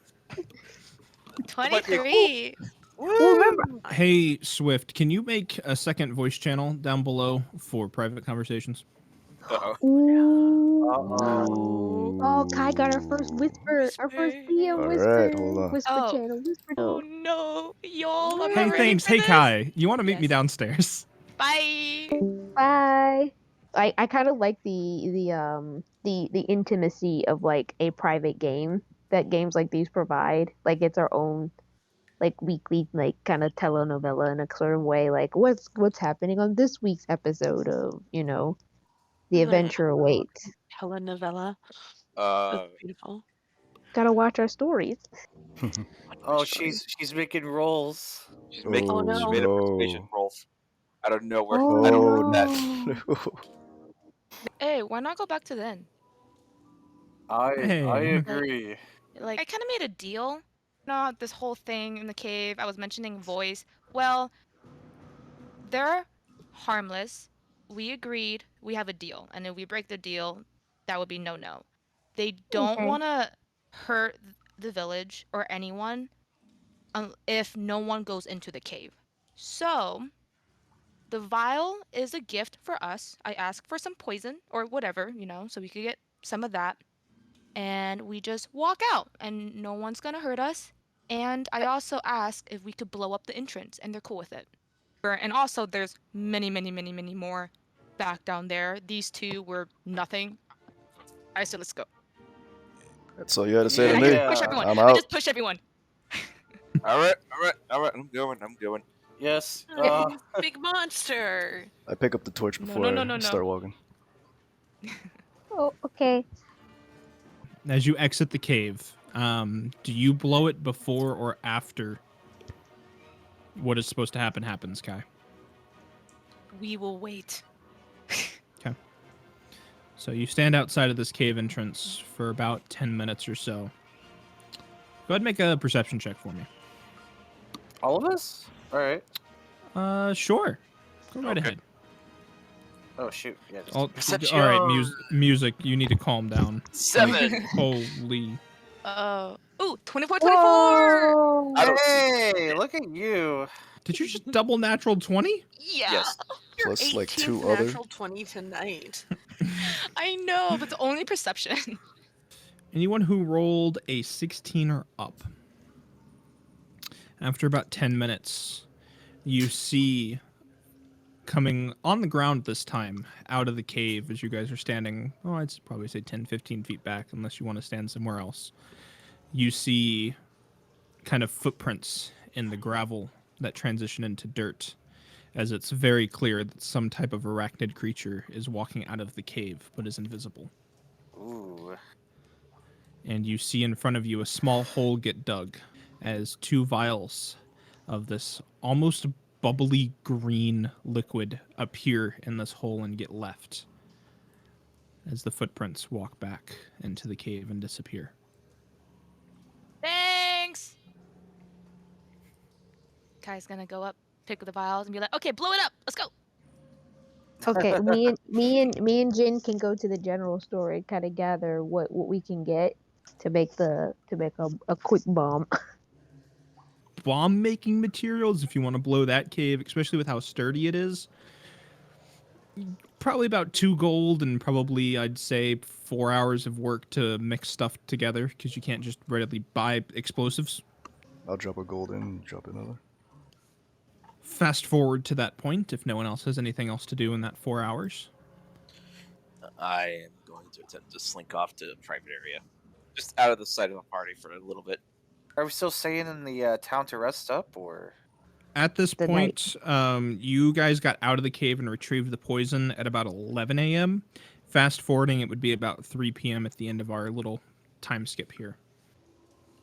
23. Well, remember, Hey, Swift, can you make a second voice channel down below for private conversations? Uh-oh. ooh, Uh-oh. oh, Kai got our first whisper, our first DM All whisper, right, hold on. whisper Oh. channel, whisper. Oh no, y'all! I'm Hey, not ready thanks. for Hey, this. Kai, you want to meet me Yes. downstairs? Bye. Bye. I kind of like the intimacy of like a private game that games like these provide. Like it's our own like weekly like kind of telenovela in a certain way. Like what's happening on this week's episode of the Ooh, adventure awaits. telenovela. Uh, That's beautiful. Gotta watch our stories. Oh, she's making rolls. she's making. Oh, She no. made a persuasion roll out of nowhere. Oh, I don't Oh, know that. no. Hey, why not go back to then? I Hey. agree. Like, I kind of made a deal. Not this whole thing in the cave. I was mentioning voice. Well, they're harmless. We agreed. We have a deal, and if we break the deal, that would be no. They don't Okay. want to hurt the village or anyone if no one goes into the cave. So, the vial is a gift for us. I ask for some poison or whatever, so we could get some of that. And we just walk out, and no one's gonna hurt us. And I also ask if we could blow up the entrance, and they're cool with it. And also, there's many more back down there. These two were nothing. I said, let's go. That's all you had to say And to I me. just push everyone. I'm I out. just push everyone. All right. I'm going. Yes. Oh, big monster. I pick up the torch No, before no. I start walking. Oh, okay. As you exit the cave, do you blow it before or after what is supposed to happens, Kai? We will wait. So you stand outside of this cave entrance for about 10 minutes or so. Go ahead and make a perception check for me. All of us? All right. Sure. Go right Okay. ahead. Oh shoot. Yeah. Just All Perception. right, music, you need to calm down. 7. Holy. Ooh, 24. Whoa. I don't see Hey, look at you. Did you just double natural 20? Yeah. Yes. Your Plus, like, 18th two other. natural 20 tonight. I know, but it's only perception. Anyone who rolled a 16 or up. After about 10 minutes, you see coming on the ground this time out of the cave as you guys are standing, I'd probably say 10, 15 feet back unless you want to stand somewhere else. You see kind of footprints in the gravel that transition into dirt, as it's very clear that some type of arachnid creature is walking out of the cave but is invisible. Ooh. And you see in front of you a small hole get dug as 2 vials of this almost bubbly green liquid appear in this hole and get left as the footprints walk back into the cave and disappear. Thanks. Kai's gonna go up, pick up the vials, and be like, "Okay, blow it up. Let's go." Okay, me and Jin can go to the general store and kind of gather what we can get to make a quick bomb. bomb making materials if you want to blow that cave, especially with how sturdy it is. Probably about 2 gold and probably, I'd say, 4 hours of work to mix stuff together because you can't just readily buy explosives. I'll drop a gold in, drop another. Fast forward to that point if no one else has anything else to do in that 4 hours. I am going to attempt to slink off to a private area, just out of the sight of the party for a little bit. Are we still staying in the town to rest up, or? At this The night. point, you guys got out of the cave and retrieved the poison at about 11 a.m. Fast forwarding, it would be about 3 p.m. at the end of our little time skip here.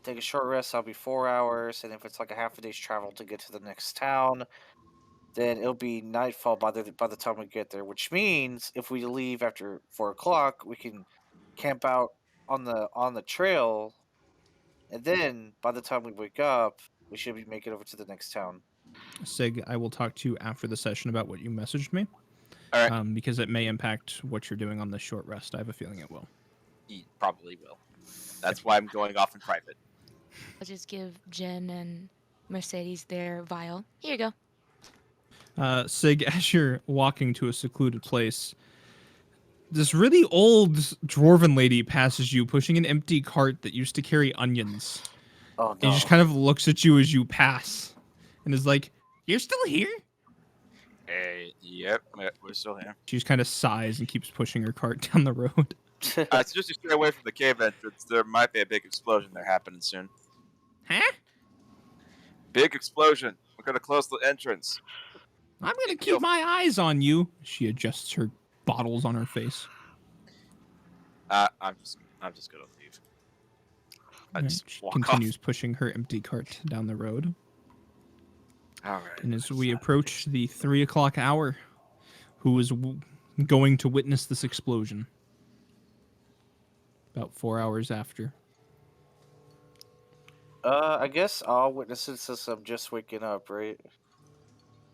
Take a short rest. I'll be 4 hours, and if it's like a half a day's travel to get to the next town, then it'll be nightfall by the time we get there. Which means if we leave after 4 o'clock, we can camp out on the trail, and then by the time we wake up, we should be making it over to the next town. Sig, I will talk to you after the session about what you messaged me. All right. Because it may impact what you're doing on this short rest. I have a feeling it will. He probably will. That's why I'm going off in private. I'll just give Jen and Mercedes their vial. Here you go. Sig, as you're walking to a secluded place, this really old dwarven lady passes you, pushing an empty cart that used to carry onions. Oh And no! she just kind of looks at you as you pass, and is like, "You're still here?" Yep, we're still here. She just kind of sighs and keeps pushing her cart down the road. It's just to stay away from the cave entrance. There might be a big explosion there happening soon. Huh? Big explosion. We're gonna close the entrance. I'm gonna keep my eyes on you. She adjusts her bottles on her face. I'm just gonna leave. I Alright, just she walk continues pushing her empty cart down the road. off. All right. And as we approach the 3 o'clock hour, who is going to witness this explosion? About 4 hours after. I guess I'll witness it since I'm just waking up, right?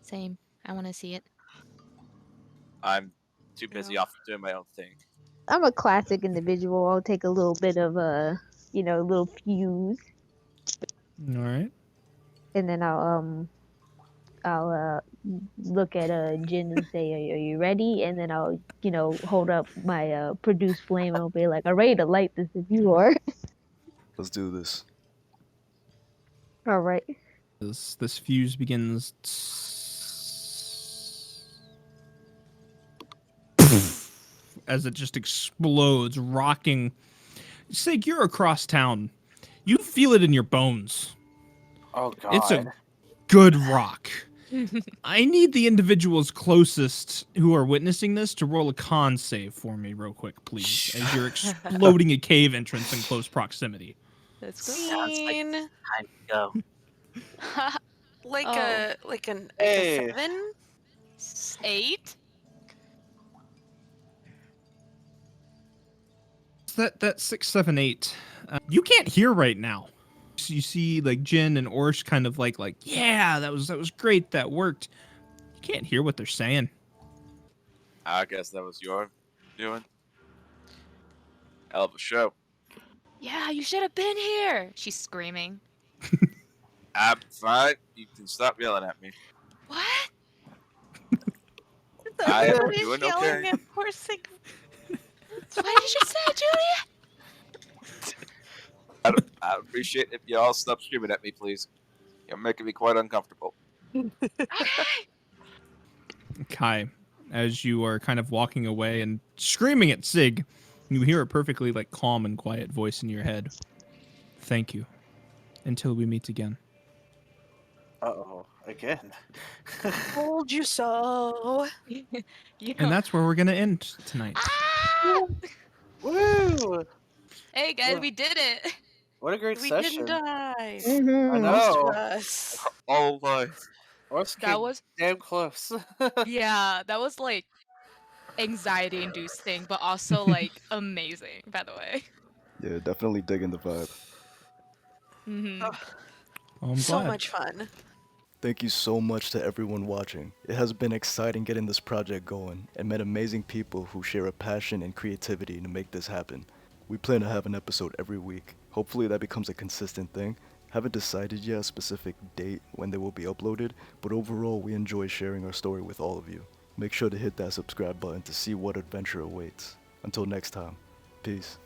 Same. I want to see it. I'm too busy off doing my own thing. I'm a classic individual. I'll take a little bit of a little fuse, All right. and then I'll look at Jin and say, "Are you ready?" And then I'll hold up my produce flame and I'll be like, "I'm ready to light this if you are." Let's do this. All right. This fuse begins. As it just explodes, rocking. Sig, you're across town. You feel it in your bones. Oh god! It's a good rock. I need the individuals closest who are witnessing this to roll a con save for me real quick, please, as you're exploding a cave entrance in close proximity. Let's go. Sounds like Time to go. like Oh. a 7. 8? That 6, 7, 8. You can't hear right now. So you see like Jin and Orsh kind of like yeah, that was great, that worked. You can't hear what they're saying. I guess that was your doing. Hell of a show. Yeah, you should have been here. She's screaming. I'm fine. You can stop yelling at me. What? I am Everybody's doing yelling okay. at poor Sieg. What did you say, Juliet? I appreciate if y'all stop screaming at me, please. You're making me quite uncomfortable. Okay. Kai, as you are kind of walking away and screaming at Sig, you hear a perfectly like calm and quiet voice in your head. Thank you. Until we meet again. Uh-oh, again. Told you so. You And know- that's where we're gonna end tonight. Ah! Woo! Hey guys, we did it. What a great We session. didn't die. Mm-hmm. I Most know. of us. All life. Ours That came was damn close. yeah, that was like anxiety inducing, but also like amazing, by the way. Yeah, definitely digging the vibe. Mm-hmm. Oh, Well, I'm so glad. much fun. Thank you so much to everyone watching. It has been exciting getting this project going and met amazing people who share a passion and creativity to make this happen. We plan to have an episode every week. Hopefully that becomes a consistent thing, Haven't decided yet a specific date when they will be uploaded, but overall we enjoy sharing our story with all of you. Make sure to hit that subscribe button to see what adventure awaits. Until next time, peace.